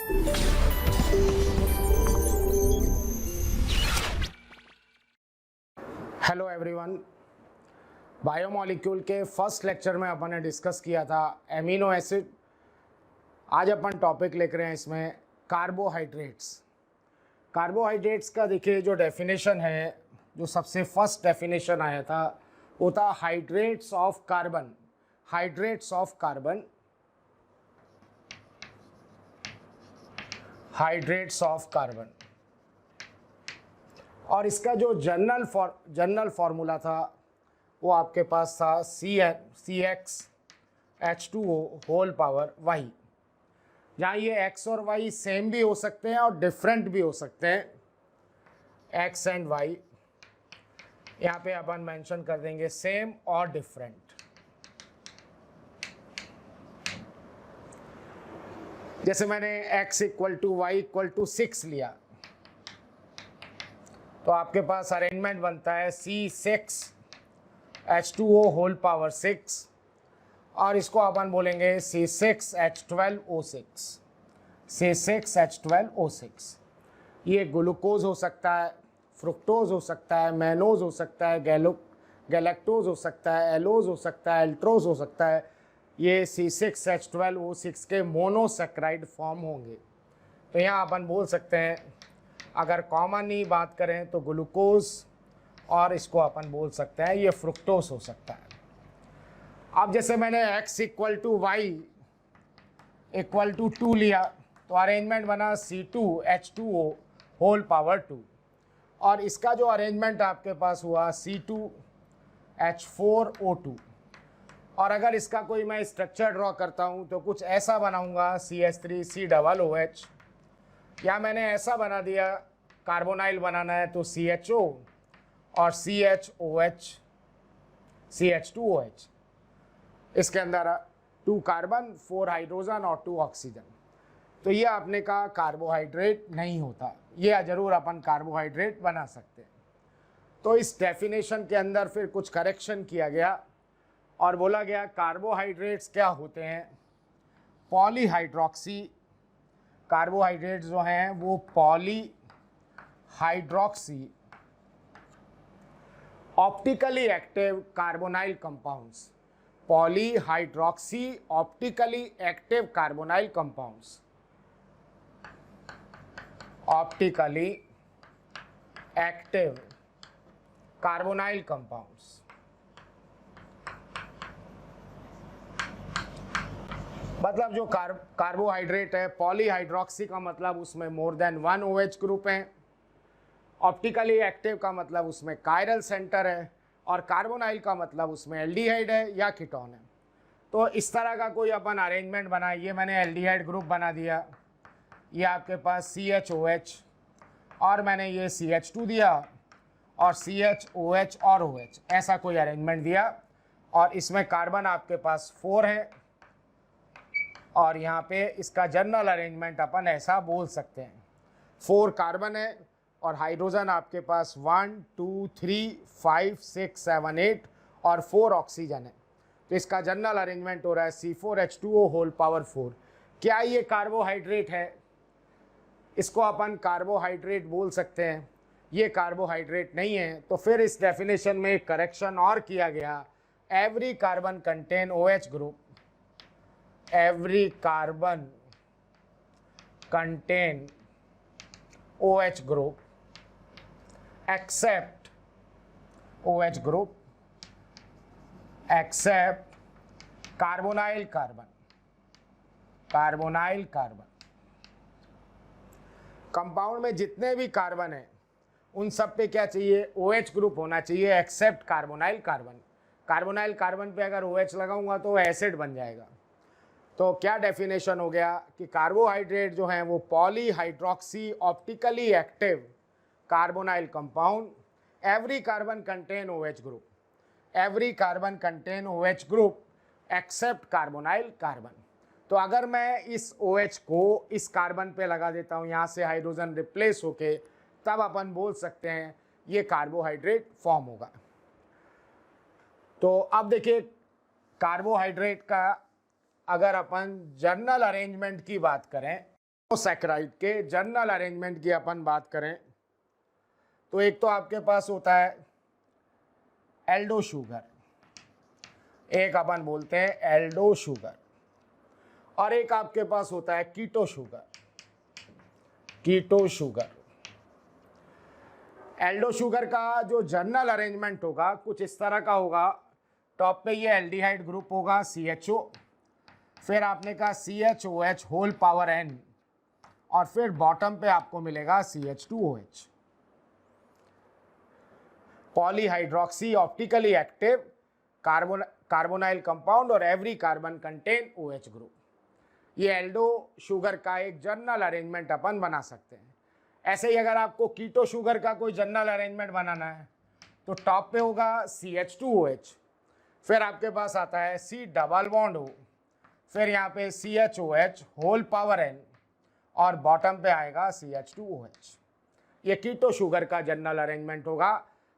Hello everyone, biomolecule के first lecture में अपन ने डिस्कस किया था एमिनो एसिड। आज अपन टॉपिक लेकर रहे हैं इसमें कार्बोहाइड्रेट्स। कार्बोहाइड्रेट्स का देखिए जो डेफिनेशन है, जो सबसे फर्स्ट डेफिनेशन आया था वो था hydrates of carbon. Hydrates of carbon, hydrates of carbon. और इसका जो जनरल फार्मूला था वो आपके पास था CnCX H2O whole power y, जहाँ ये x और y सेम भी हो सकते हैं और डिफरेंट भी हो सकते हैं। x एंड y यहाँ पे अपन मेंशन कर देंगे सेम और डिफरेंट। जैसे मैंने x = y = 6 लिया तो आपके पास अरेंजमेंट बनता है C6H2O होल पावर 6 और इसको अपन बोलेंगे C6H12O6। C6H12O6 ये ग्लूकोज हो सकता है, फ्रुक्टोज हो सकता है, मैनोज हो सकता है, गैलेक्टोज हो सकता है, एलोज हो सकता है, एल्ट्रोज हो सकता है। ये C6H12O6 के मोनोसेक्राइड फॉर्म होंगे। तो यहाँ अपन बोल सकते हैं, अगर कॉमन ही बात करें तो ग्लूकोज, और इसको अपन बोल सकते हैं ये फ्रुक्टोज हो सकता है। अब जैसे मैंने x = y = 2 लिया तो अरेंजमेंट बना C2H2O होल पावर 2 और इसका जो अरेंजमेंट आपके पास हुआ C2H4O2। और अगर इसका कोई मैं स्ट्रक्चर ड्रॉ करता हूँ तो कुछ ऐसा बनाऊँगा CH3COOH, या मैंने ऐसा बना दिया, कार्बोनाइल बनाना है तो CHO और CHOH CH2OH। इसके अंदर 2 कार्बन 4 हाइड्रोजन और 2 ऑक्सीजन। तो ये आपने कहा कार्बोहाइड्रेट नहीं होता, ये ज़रूर अपन कार्बोहाइड्रेट बना सकते हैं। तो इस डेफिनेशन के अंदर फिर कुछ करेक्शन किया गया और बोला गया कार्बोहाइड्रेट्स क्या होते हैं। पॉलीहाइड्रोक्सी कार्बोहाइड्रेट्स जो हैं वो polyhydroxy optically active carbonyl compounds. Polyhydroxy optically active carbonyl compounds, optically active carbonyl compounds. मतलब जो कार्बोहाइड्रेट है, पॉलीहाइड्रोक्सी का मतलब उसमें मोर देन 1 OH ग्रुप है, ऑप्टिकली एक्टिव का मतलब उसमें कायरल सेंटर है, और कार्बोनाइल का मतलब उसमें एल्डिहाइड है या कीटोन है। तो इस तरह का कोई अपन अरेंजमेंट बनाए। ये मैंने एल्डिहाइड ग्रुप बना दिया, ये आपके पास CHOH, और मैंने ये CH2 दिया और CHOH और OH, ऐसा कोई अरेंजमेंट दिया। और इसमें कार्बन आपके पास 4 है और यहाँ पे इसका जनरल अरेंजमेंट अपन ऐसा बोल सकते हैं, 4 कार्बन है और हाइड्रोजन आपके पास 1 2 3 5 6 7 8 और 4 ऑक्सीजन है। तो इसका जनरल अरेंजमेंट हो रहा है C4H2O होल पावर 4। क्या ये कार्बोहाइड्रेट है? इसको अपन कार्बोहाइड्रेट बोल सकते हैं, ये कार्बोहाइड्रेट नहीं है। तो फिर इस डेफिनेशन में एक करेक्शन और किया गया, every carbon contain OH group, every carbon contain OH group except OH group except carbonyl carbon। Carbonyl carbon compound में जितने भी कार्बन हैं उन सब पे क्या चाहिए? OH ग्रुप होना चाहिए except carbonyl carbon. Carbonyl carbon पे अगर OH लगाऊंगा तो एसिड बन जाएगा। तो क्या डेफिनेशन हो गया कि कार्बोहाइड्रेट जो हैं वो polyhydroxy optically active carbonyl compound, every carbon contain OH group, every carbon contain OH group except carbonyl carbon. तो अगर मैं इस OH को इस कार्बन पे लगा देता हूँ, यहाँ से हाइड्रोजन रिप्लेस होके, तब अपन बोल सकते हैं ये कार्बोहाइड्रेट फॉर्म होगा। तो अब देखिए कार्बोहाइड्रेट का अगर अपन जनरल अरेंजमेंट की बात करें मोनोसैकेराइड के जनरल अरेंजमेंट की अपन बात करें तो एक तो आपके पास होता है एल्डो शुगर, एक अपन बोलते हैं एल्डो शुगर, और एक आपके पास होता है keto sugar. Keto sugar, aldo sugar का जो जनरल अरेंजमेंट होगा कुछ इस तरह का होगा। टॉप पे ये एल्डिहाइड ग्रुप होगा CHO, फिर आपने कहा CHOH होल पावर N, और फिर बॉटम पे आपको मिलेगा CH2OH। Polyhydroxy optically active carbonyl compound और every carbon contain OH group. ये एल्डो शुगर का एक जनरल अरेंजमेंट अपन बना सकते हैं। ऐसे ही अगर आपको कीटो शुगर का कोई जनरल अरेंजमेंट बनाना है तो टॉप पे होगा CH2OH, फिर आपके पास आता है C डबल बॉन्ड O, फिर यहाँ पे CHOH होल पावर N, और बॉटम पे आएगा CH2OH। ये कीटो शुगर का जनरल अरेंजमेंट होगा।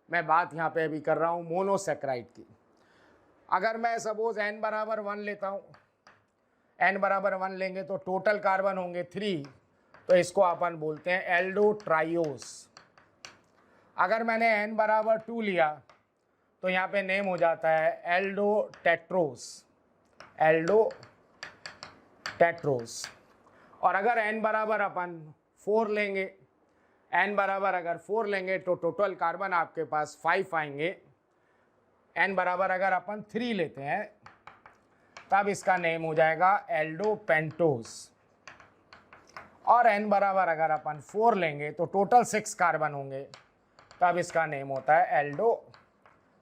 मैं बात यहाँ पे अभी कर रहा हूँ मोनोसैकेराइड की। अगर मैं सपोज n बराबर 1 लेता हूँ, n बराबर 1 लेंगे तो टोटल कार्बन होंगे 3, तो इसको अपन बोलते हैं एल्डो ट्राइओस। अगर मैंने n बराबर 2 लिया तो यहाँ पे नेम हो जाता है एल्डो टेट्रोस। Aldo Tedros. और अगर n बराबर अपन 4 लेंगे, n बराबर अगर 4 लेंगे तो टोटल कार्बन आपके पास 5 आएंगे। n बराबर अगर अपन 3 लेते हैं तब इसका नेम हो जाएगा एल्डो पेंटोस। और n बराबर अगर अपन 4 लेंगे तो टोटल 6 कार्बन होंगे, तब इसका नेम होता है एल्डो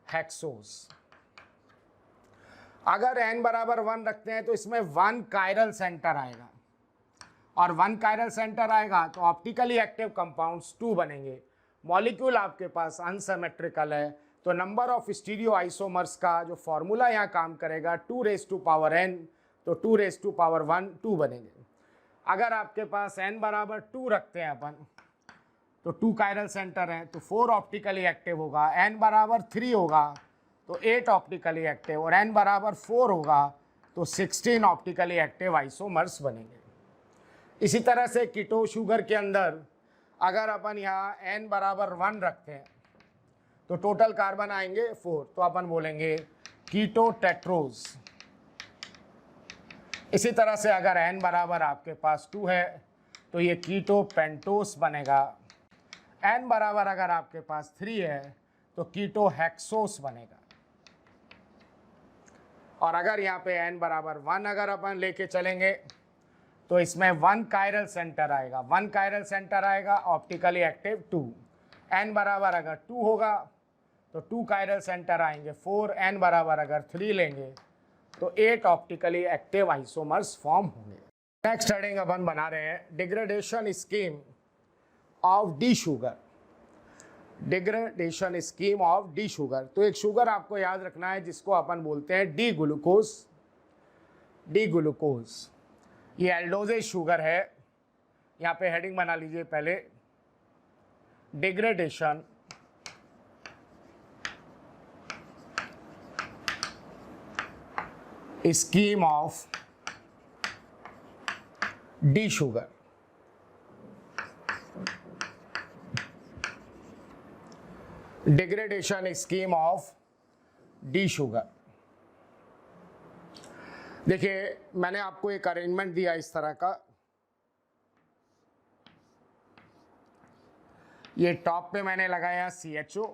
हेक्सोस। अगर n बराबर 1 रखते हैं तो इसमें 1 कायरल सेंटर आएगा, और 1 कायरल सेंटर आएगा तो ऑप्टिकली एक्टिव कंपाउंड्स 2 बनेंगे। मॉलिक्यूल आपके पास अनसिमेट्रिकल है तो नंबर ऑफ स्टीरियो आइसोमर्स का जो फॉर्मूला यहाँ काम करेगा 2 रेज़ टू पावर n, तो 2 रेज़ टू पावर 1 2 बनेंगे। अगर आपके पास n बराबर 2 रखते हैं अपन तो 2 कायरल सेंटर हैं तो 4 ऑप्टिकली एक्टिव होगा, n बराबर 3 होगा तो 8 ऑप्टिकली एक्टिव, और n बराबर 4 होगा तो 16 ऑप्टिकली एक्टिव आइसोमर्स बनेंगे। इसी तरह से कीटो शुगर के अंदर अगर अपन यहाँ n बराबर 1 रखते हैं तो टोटल कार्बन आएंगे 4, तो अपन बोलेंगे कीटो टेट्रोस। इसी तरह से अगर n बराबर आपके पास 2 है तो ये कीटो पेंटोस बनेगा। n बराबर अगर आपके पास 3 है तो कीटो हेक्सोस बनेगा। और अगर यहाँ पे n बराबर 1 अगर अपन लेके चलेंगे तो इसमें 1 कायरल सेंटर आएगा। 1 कायरल सेंटर आएगा, ऑप्टिकली एक्टिव 2। n बराबर अगर 2 होगा तो 2 कायरल सेंटर आएंगे 4, n बराबर अगर 3 लेंगे तो 8 ऑप्टिकली एक्टिव आइसोमर्स फॉर्म होंगे। नेक्स्ट हेडिंग अपन बना रहे हैं degradation scheme of D sugar. Degradation scheme of D sugar. तो एक शुगर आपको याद रखना है जिसको अपन बोलते हैं डी ग्लूकोज। डी ग्लूकोज ये एल्डोजेज शुगर है। यहाँ पे हेडिंग बना लीजिए पहले, degradation scheme of D sugar. Degradation scheme of D sugar. देखिए मैंने आपको एक अरेंजमेंट दिया इस तरह का, ये टॉप पे मैंने लगाया CHO,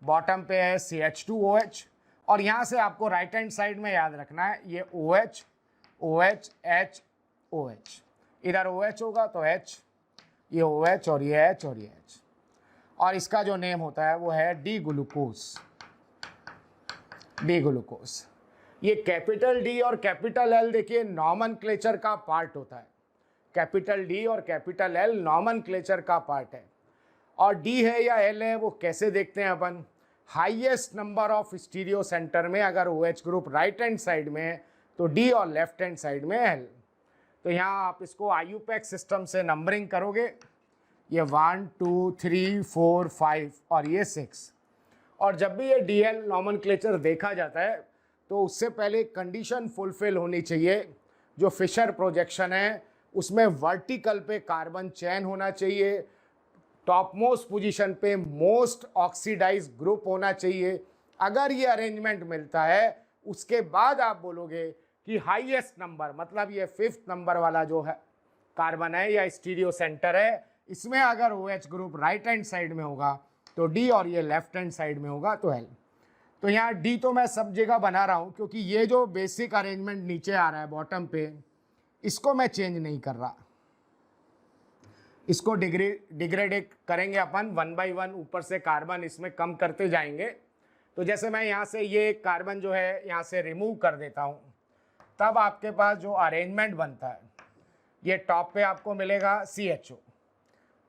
बॉटम पे है CH2OH, और यहाँ से आपको राइट हैंड साइड में याद रखना है ये OH OH H OH, इधर OH होगा तो H, ये OH और ये H और ये H, और इसका जो नेम होता है वो है डी ग्लूकोज। डी ग्लूकोज ये कैपिटल D और कैपिटल L देखिए नॉमनक्लेचर का पार्ट होता है। कैपिटल D और कैपिटल L नॉमनक्लेचर का पार्ट है, और D है या L है वो कैसे देखते हैं अपन, highest number of stereo centre में अगर OH group right hand side में है तो D और लेफ्ट हैंड साइड में L। तो यहाँ आप इसको IUPAC सिस्टम से नंबरिंग करोगे, ये 1 2 3 4 5 और ये 6, और जब भी ये DL नॉमनक्लेचर देखा जाता है तो उससे पहले कंडीशन फुलफिल होनी चाहिए, जो फिशर प्रोजेक्शन है उसमें वर्टिकल पे कार्बन चेन होना चाहिए, टॉप मोस्ट पोजिशन पे मोस्ट ऑक्सीडाइज ग्रुप होना चाहिए। अगर ये अरेंजमेंट मिलता है उसके बाद आप बोलोगे कि हाईएस्ट नंबर, मतलब ये 5th नंबर वाला जो है कार्बन है या स्टीरियो सेंटर है, इसमें अगर OH group right hand side में होगा तो D और ये लेफ्ट हैंड साइड में होगा तो L। तो यहाँ D तो मैं सब जगह बना रहा हूँ क्योंकि ये जो बेसिक अरेंजमेंट नीचे आ रहा है बॉटम पे, इसको मैं चेंज नहीं कर रहा, इसको डिग्रेड करेंगे अपन 1 by 1, ऊपर से कार्बन इसमें कम करते जाएंगे। तो जैसे मैं यहाँ से ये कार्बन जो है यहाँ से रिमूव कर देता हूँ, तब आपके पास जो अरेंजमेंट बनता है, ये टॉप पे आपको मिलेगा CHO,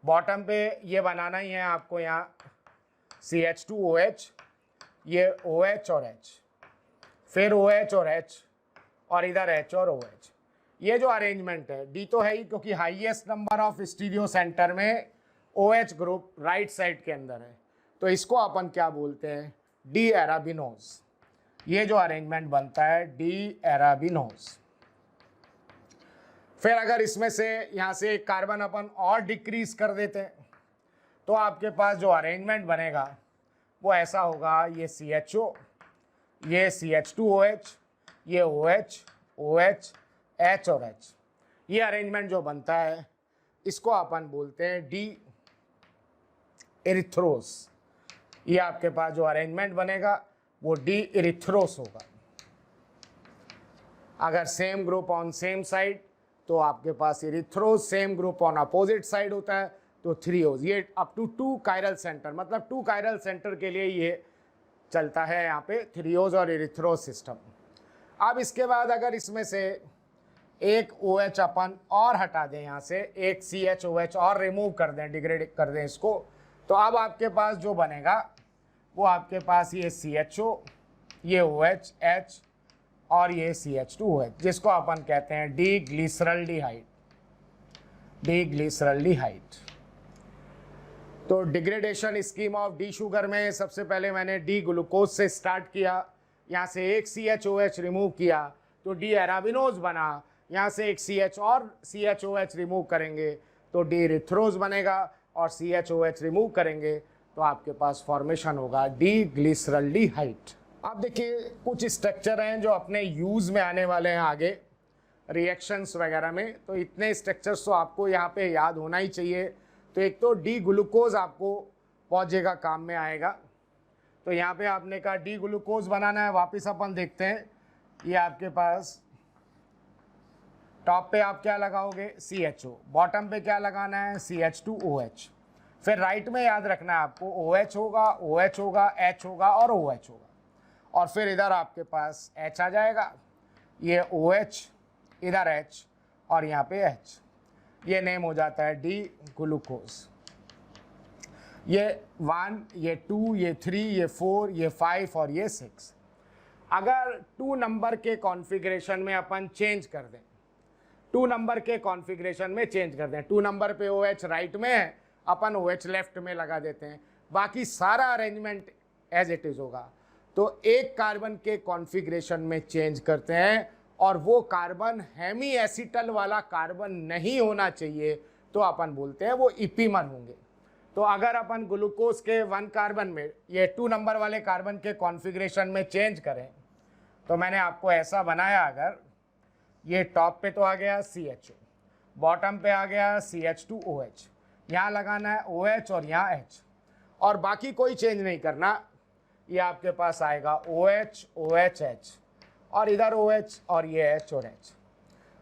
बॉटम पे ये बनाना ही है आपको यहाँ CH2OH, ये OH और H, फिर OH और H, और इधर H और OH। ये जो अरेंजमेंट है D तो है ही क्योंकि highest number of stereo centre में OH ग्रुप राइट साइड के अंदर है, तो इसको अपन क्या बोलते हैं, D एराबिनोज। ये जो अरेंजमेंट बनता है D एराबिनोज। फिर अगर इसमें से यहाँ से एक कार्बन अपन और डिक्रीज कर देते हैं तो आपके पास जो अरेंजमेंट बनेगा वो ऐसा होगा, ये CHO, ये CH2OH, ये OH, OH, H और H। ये अरेंजमेंट जो बनता है इसको अपन बोलते हैं D एरिथ्रोस। ये आपके पास जो अरेंजमेंट बनेगा वो D एरिथ्रोस होगा। अगर same group on same side तो आपके पास erythrose, same group on opposite side होता है तो 3Os। ये अप टू 2 कायरल सेंटर, मतलब 2 कायरल सेंटर के लिए ये चलता है यहाँ पे 3Os और एरिथ्रोस सिस्टम। अब इसके बाद अगर इसमें से एक OH अपन और हटा दें, यहाँ से एक CHOH और रिमूव कर दें, डिग्रेड कर दें इसको, तो अब आपके पास जो बनेगा वो आपके पास ये CHO, ये OH, H और ये CH2OH, जिसको अपन कहते हैं डी ग्लिसरल्डिहाइड। तो degradation scheme of D sugar में सबसे पहले मैंने डी ग्लूकोज से स्टार्ट किया, यहाँ से एक CHOH रिमूव किया तो डी एराबिनोज बना, यहाँ से एक CH और CHOH रिमूव करेंगे तो डी एरिथ्रोज बनेगा, और CHOH रिमूव करेंगे तो आपके पास फॉर्मेशन होगा डी ग्लिसरल्डिहाइड। अब देखिए कुछ स्ट्रक्चर हैं जो अपने यूज़ में आने वाले हैं आगे रिएक्शंस वगैरह में, तो इतने स्ट्रक्चर्स तो आपको यहाँ पे याद होना ही चाहिए। तो एक तो डी ग्लूकोज आपको बहुत जगह काम में आएगा, तो यहाँ पे आपने कहा डी ग्लूकोज बनाना है, वापस अपन देखते हैं। ये आपके पास टॉप पे आप क्या लगाओगे CHO, बॉटम पे क्या लगाना है CH2OH, फिर राइट में याद रखना है आपको OH होगा, OH होगा, H होगा और OH होगा, और फिर इधर आपके पास H आ जाएगा, ये OH, इधर H और यहाँ पे H। ये नेम हो जाता है डी ग्लूकोज। ये 1, ये 2, ये 3, ये 4, ये 5 और ये 6। अगर 2 नंबर के कॉन्फ़िगरेशन में अपन चेंज कर दें, 2 नंबर के कॉन्फ़िगरेशन में चेंज कर दें, 2 नंबर पे OH राइट में है, अपन OH लेफ्ट में लगा देते हैं, बाकी सारा अरेंजमेंट एज इट इज़ होगा। तो एक कार्बन के कॉन्फ़िगरेशन में चेंज करते हैं और वो कार्बन हेमी एसिटल वाला कार्बन नहीं होना चाहिए, तो अपन बोलते हैं वो इपीमर होंगे। तो अगर अपन ग्लूकोज के 1 कार्बन में ये 2 नंबर वाले कार्बन के कॉन्फ़िगरेशन में चेंज करें, तो मैंने आपको ऐसा बनाया, अगर ये टॉप पे तो आ गया CHO, बॉटम पे आ गया CH2OH, यहाँ लगाना है OH और यहाँ H, और बाकी कोई चेंज नहीं करना। ये आपके पास आएगा OH, OH, H, और इधर OH और ये H और H।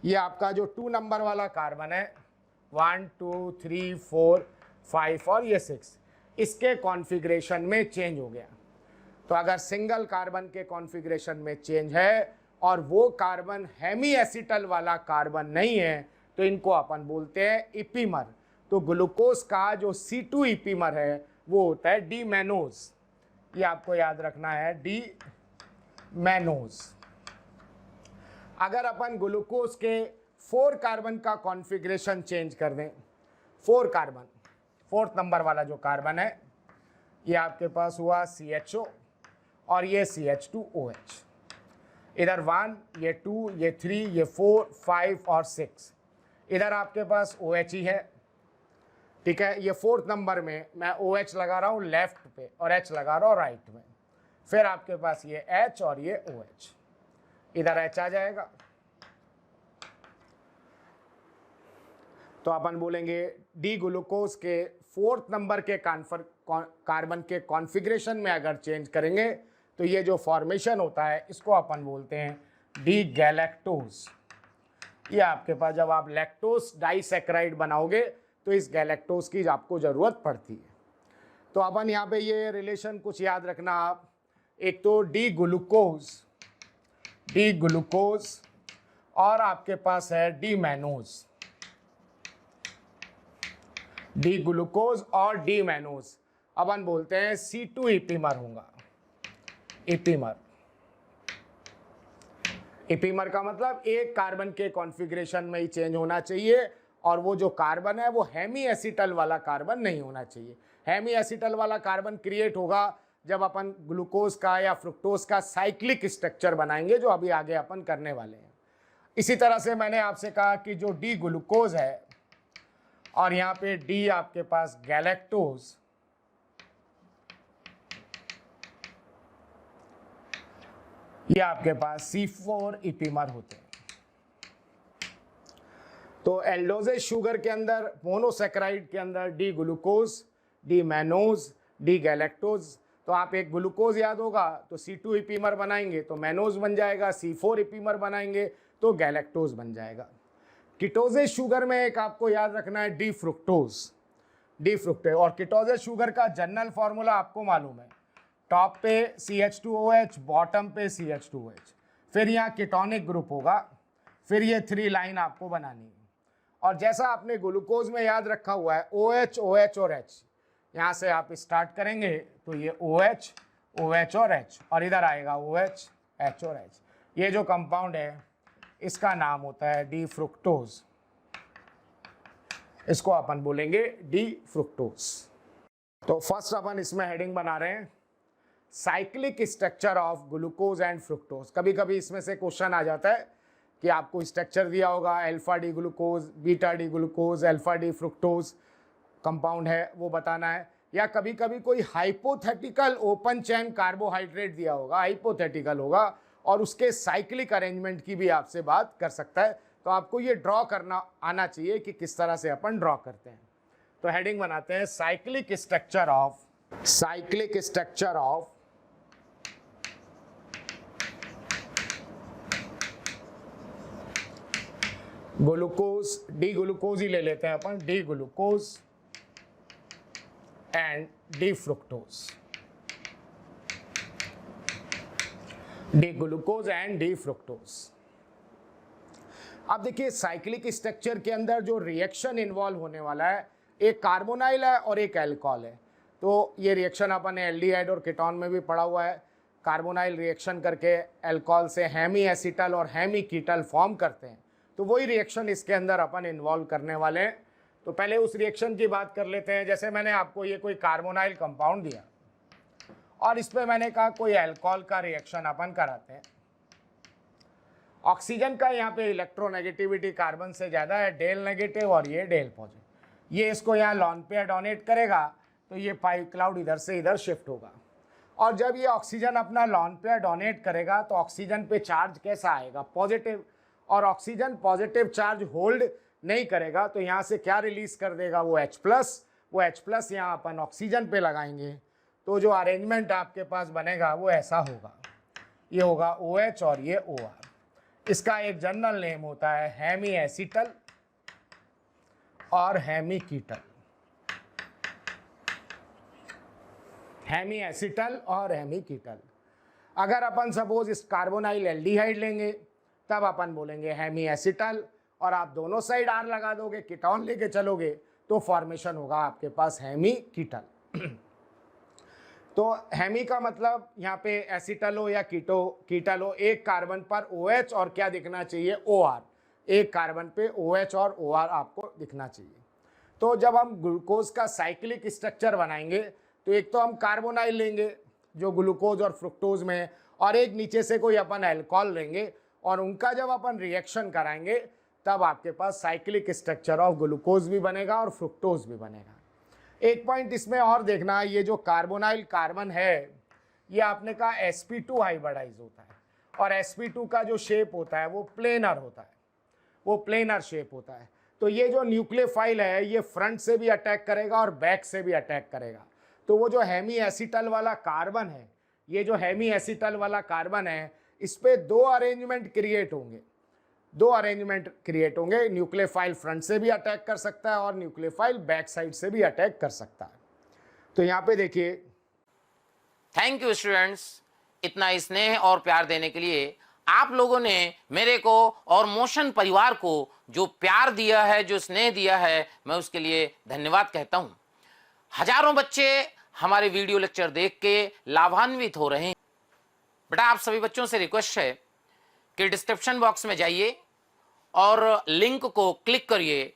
ये आपका जो 2 नंबर वाला कार्बन है 1, 2, 3, 4, 5 और ये 6, इसके कॉन्फ़िगरेशन में चेंज हो गया। तो अगर सिंगल कार्बन के कॉन्फ़िगरेशन में चेंज है और वो कार्बन हेमी एसिटल वाला कार्बन नहीं है, तो इनको अपन बोलते हैं इपीमर। तो ग्लूकोज का जो C2 इपीमर है वो होता है डी मैनोज। ये आपको याद रखना है डी मैनोज। अगर अपन ग्लूकोज के 4 कार्बन का कॉन्फ़िगरेशन चेंज कर दें, 4 कार्बन, 4th नंबर वाला जो कार्बन है, ये आपके पास हुआ CHO और ये CH2OH, इधर 1, ये 2, ये 3, ये 4, 5 और 6, इधर आपके पास OH ही है, ठीक है। ये 4th नंबर में मैं OH लगा रहा हूँ लेफ्ट पे और H लगा रहा हूँ राइट में। फिर आपके पास ये H और ये OH, इधर H आ जाएगा। तो अपन बोलेंगे डी ग्लूकोज के 4th नंबर के कार्बन के कॉन्फ़िगरेशन में अगर चेंज करेंगे तो ये जो फॉर्मेशन होता है इसको अपन बोलते हैं डी गैलेक्टोज। ये आपके पास जब आप लैक्टोज डाइसैकेराइड बनाओगे तो इस गैलेक्टोज की आपको ज़रूरत पड़ती है। तो अपन यहाँ पे ये रिलेशन कुछ याद रखना आप, एक तो डी ग्लूकोज और आपके पास है डी मैनोज। डी ग्लूकोज और डी मैनोज अपन बोलते हैं C2 इपीमर होगा। इपीमर का मतलब एक कार्बन के कॉन्फ़िगरेशन में ही चेंज होना चाहिए और वो जो कार्बन है वो हेमी एसिटल वाला कार्बन नहीं होना चाहिए। हेमी एसिटल वाला कार्बन क्रिएट होगा जब अपन ग्लूकोज का या फ्रुक्टोज का साइक्लिक स्ट्रक्चर बनाएंगे, जो अभी आगे अपन करने वाले हैं। इसी तरह से मैंने आपसे कहा कि जो डी ग्लूकोज है और यहाँ पे डी आपके पास गैलेक्टोज, ये आपके पास C4 इपीमर होते हैं। तो एल्डोजेज शुगर के अंदर, मोनोसैकेराइड के अंदर D glucose, D mannose, D galactose. तो आप एक ग्लूकोज याद होगा तो C2 इपीमर बनाएंगे तो मैनोज बन जाएगा, C4 इपीमर बनाएंगे तो गैलेक्टोज बन जाएगा। कीटोजेज शुगर में एक आपको याद रखना है डी फ्रुक्टोज। और कीटोजेज शुगर का जनरल फॉर्मूला आपको मालूम है, टॉप पे CH2OH, बॉटम पे CH2OH, फिर यहाँ कीटोनिक ग्रुप होगा, फिर ये 3 लाइन आपको बनानी है। और जैसा आपने ग्लूकोज में याद रखा हुआ है OH, OH और H, यहाँ से आप स्टार्ट करेंगे तो ये OH, OH और H और इधर आएगा OH, H और H। ये जो कंपाउंड है इसका नाम होता है डी फ्रुक्टोज। इसको अपन बोलेंगे डी फ्रुक्टोज। तो फर्स्ट अपन इसमें हेडिंग बना रहे हैं cyclic structure of glucose and fructose. कभी कभी इसमें से क्वेश्चन आ जाता है कि आपको स्ट्रक्चर दिया होगा alpha D glucose, beta D glucose, alpha D fructose compound है वो बताना है, या कभी कभी कोई हाइपोथेटिकल ओपन चेन कार्बोहाइड्रेट दिया होगा, हाइपोथेटिकल होगा और उसके साइक्लिक अरेंजमेंट की भी आपसे बात कर सकता है। तो आपको ये ड्रॉ करना आना चाहिए कि किस तरह से अपन ड्रॉ करते हैं। तो हेडिंग बनाते हैं cyclic structure of glucose, D glucose ही ले लेते हैं अपन, D glucose and D fructose. D glucose and D fructose. अब देखिए साइक्लिक स्ट्रक्चर के अंदर जो रिएक्शन इन्वॉल्व होने वाला है, एक कार्बोनाइल है और एक एल्कोहल है। तो ये रिएक्शन अपन ने एल्डिहाइड और कीटोन में भी पढ़ा हुआ है। कार्बोनाइल रिएक्शन करके एल्कोहल से हेमी एसिटल और हेमी कीटल फॉर्म करते हैं, तो वही रिएक्शन इसके अंदर अपन इन्वॉल्व करने वाले हैं। तो पहले उस रिएक्शन की बात कर लेते हैं। जैसे मैंने आपको ये कोई कार्बोनाइल कंपाउंड दिया और इस पर मैंने कहा कोई अल्कोहल का रिएक्शन अपन कराते हैं। ऑक्सीजन का यहाँ पे इलेक्ट्रोनेगेटिविटी कार्बन से ज़्यादा है, डेल नेगेटिव और ये डेल पॉजिटिव। ये इसको यहाँ लॉन पेयर डोनेट करेगा तो ये पाई क्लाउड इधर से इधर शिफ्ट होगा। और जब ये ऑक्सीजन अपना लॉन पेयर डोनेट करेगा तो ऑक्सीजन पे चार्ज कैसा आएगा, पॉजिटिव। और ऑक्सीजन पॉजिटिव चार्ज होल्ड नहीं करेगा तो यहाँ से क्या रिलीज कर देगा, वो H+। वो H+ यहाँ अपन ऑक्सीजन पे लगाएंगे तो जो अरेंजमेंट आपके पास बनेगा वो ऐसा होगा, ये होगा OH और ये OR। इसका एक जनरल नेम होता है हेमी एसिटल और हेमी कीटल। हेमी एसिटल और हेमी कीटल। अगर अपन सपोज इस कार्बोनाइल एल्डिहाइड लेंगे तब अपन बोलेंगे हेमी एसिटल, और आप दोनों साइड R लगा दोगे, कीटोन लेके चलोगे तो फॉर्मेशन होगा आपके पास हेमी कीटल। तो हेमी का मतलब यहाँ पे एसिटल हो या कीटल हो, एक कार्बन पर OH और क्या दिखना चाहिए, OR। एक कार्बन पे OH और OR आपको दिखना चाहिए। तो जब हम ग्लूकोज का साइक्लिक स्ट्रक्चर बनाएंगे तो एक तो हम कार्बोनाइल लेंगे जो ग्लूकोज और फ्रुक्टोज में है, और एक नीचे से कोई अपन अल्कोहल लेंगे और उनका जब अपन रिएक्शन कराएंगे तब आपके पास साइक्लिक स्ट्रक्चर ऑफ ग्लूकोज भी बनेगा और फ्रुक्टोज भी बनेगा। एक पॉइंट इसमें और देखना, ये जो कार्बोनाइल कार्बन है ये आपने कहा sp2 हाइब्रिडाइज होता है, और sp2 का जो शेप होता है वो प्लेनर होता है, वो प्लेनर शेप होता है। तो ये जो न्यूक्लियोफाइल है ये फ्रंट से भी अटैक करेगा और बैक से भी अटैक करेगा। तो वो जो हेमी एसिटल वाला कार्बन है, ये जो हेमी एसिटल वाला कार्बन है, इस पे दो अरेंजमेंट क्रिएट होंगे, दो अरेंजमेंट क्रिएट होंगे। न्यूक्लियोफाइल फ्रंट से भी अटैक कर सकता है और न्यूक्लियोफाइल बैक साइड से भी अटैक कर सकता है। तो यहाँ पे देखिए। थैंक यू स्टूडेंट्स, इतना स्नेह और प्यार देने के लिए। आप लोगों ने मेरे को और मोशन परिवार को जो प्यार दिया है, जो स्नेह दिया है, मैं उसके लिए धन्यवाद कहता हूं। हजारों बच्चे हमारे वीडियो लेक्चर देख के लाभान्वित हो रहे हैं। बेटा आप सभी बच्चों से रिक्वेस्ट है कि डिस्क्रिप्शन बॉक्स में जाइए और लिंक को क्लिक करिए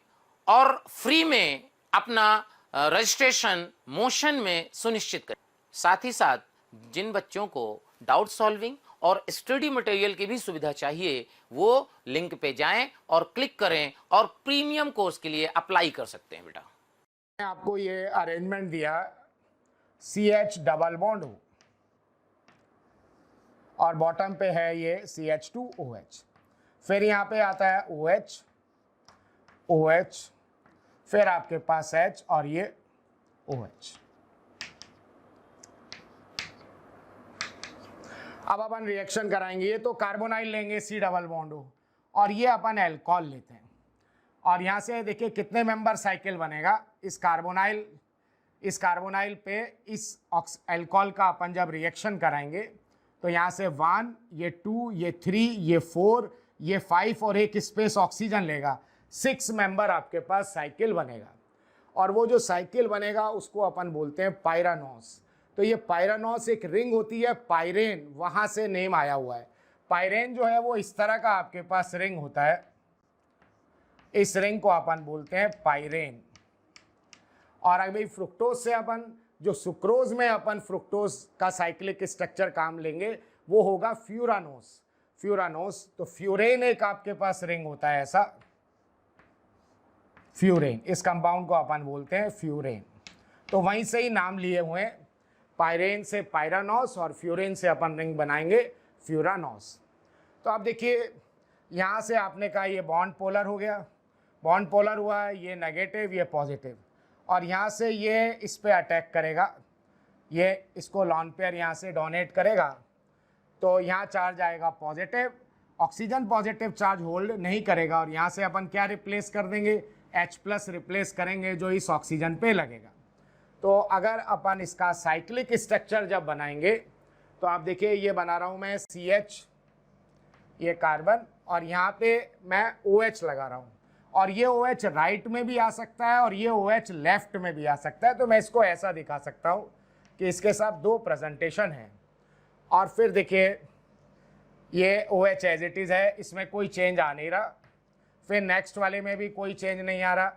और फ्री में अपना रजिस्ट्रेशन मोशन में सुनिश्चित करें। साथ ही साथ जिन बच्चों को डाउट सॉल्विंग और स्टडी मटेरियल की भी सुविधा चाहिए वो लिंक पे जाएं और क्लिक करें और प्रीमियम कोर्स के लिए अप्लाई कर सकते हैं। बेटा मैंने आपको ये अरेंजमेंट दिया, CH डबल बॉन्ड हो और बॉटम पे है ये CH2OH, फिर यहाँ पे आता है OH, OH, फिर आपके पास H और ये OH। अब अपन रिएक्शन कराएंगे। ये तो कार्बोनाइल लेंगे C डबल बॉन्ड हो, और ये अपन एल्कोहल लेते हैं, और यहाँ से देखिए कितने मेंबर साइकिल बनेगा। इस कार्बोनाइल पे इस एल्कोहल का अपन जब रिएक्शन कराएंगे तो यहाँ से 1, ये 2, ये 3, ये 4, ये 5 और एक स्पेस ऑक्सीजन लेगा। 6 मेंबर आपके पास साइकिल बनेगा, और वो जो साइकिल बनेगा उसको अपन बोलते हैं पायरानोस। तो ये पायरानोस एक रिंग होती है, पायरेन, वहाँ से नेम आया हुआ है। पायरेन जो है वो इस तरह का आपके पास रिंग होता है, इस रिंग को अपन बोलते हैं पायरेन। और अभी फ्रुक्टोज से अपन जो सुक्रोज में अपन फ्रुक्टोज का साइक्लिक स्ट्रक्चर काम लेंगे वो होगा फ्यूरानोस। फ्यूरानोस तो फ्यूरेन एक आपके पास रिंग होता है ऐसा, फ्यूरेन, इस कंपाउंड को अपन बोलते हैं फ्यूरेन। तो वहीं से ही नाम लिए हुए हैं, पायरेन से पायरानोस और फ्यूरेन से अपन रिंग बनाएंगे फ्यूरानोस। तो आप देखिए यहाँ से आपने कहा ये बॉन्ड पोलर हो गया, बॉन्ड पोलर हुआ है, ये नेगेटिव ये पॉजिटिव, और यहाँ से ये इस पे अटैक करेगा, ये इसको लॉन पेयर यहाँ से डोनेट करेगा, तो यहाँ चार्ज आएगा positive, oxygen positive charge hold नहीं करेगा, और यहाँ से अपन क्या रिप्लेस कर देंगे, H+ रिप्लेस करेंगे जो इस ऑक्सीजन पे लगेगा। तो अगर अपन इसका साइक्लिक स्ट्रक्चर जब बनाएंगे तो आप देखिए ये बना रहा हूँ मैं CH, ये कार्बन, और यहाँ पे मैं OH लगा रहा हूँ, और ये OH राइट में भी आ सकता है और ये OH लेफ्ट में भी आ सकता है। तो मैं इसको ऐसा दिखा सकता हूँ कि इसके साथ दो प्रेजेंटेशन हैं, और फिर देखिए ये OH एज इट इज़ है, इसमें कोई चेंज आ नहीं रहा, फिर नेक्स्ट वाले में भी कोई चेंज नहीं आ रहा,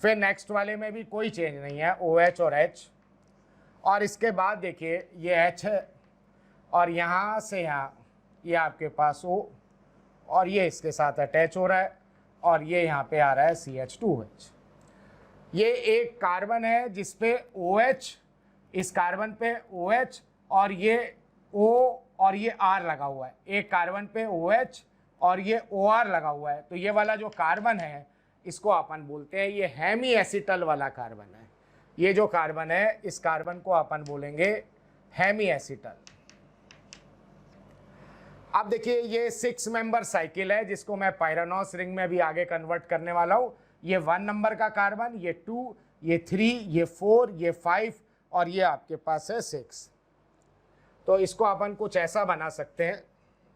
फिर नेक्स्ट वाले में भी कोई चेंज नहीं है, OH और H, और इसके बाद देखिए ये H है, और यहाँ से यहाँ ये आपके पास O, और ये इसके साथ अटैच हो रहा है, और ये यहाँ पे आ रहा है CH2OH। ये एक कार्बन है जिसपे OH, इस कार्बन पे OH और ये O और ये R लगा हुआ है, एक कार्बन पे OH और ये OR लगा हुआ है। तो ये वाला जो कार्बन है इसको अपन बोलते हैं, ये हेमी एसिटल वाला कार्बन है। ये जो कार्बन है इस कार्बन को अपन बोलेंगे हेमी एसिटल। अब देखिए ये 6 मेंबर साइकिल है जिसको मैं पायरानोस रिंग में भी आगे कन्वर्ट करने वाला हूँ। ये 1 नंबर का कार्बन, ये 2, ये 3, ये 4, ये 5 और ये आपके पास है 6। तो इसको अपन कुछ ऐसा बना सकते हैं।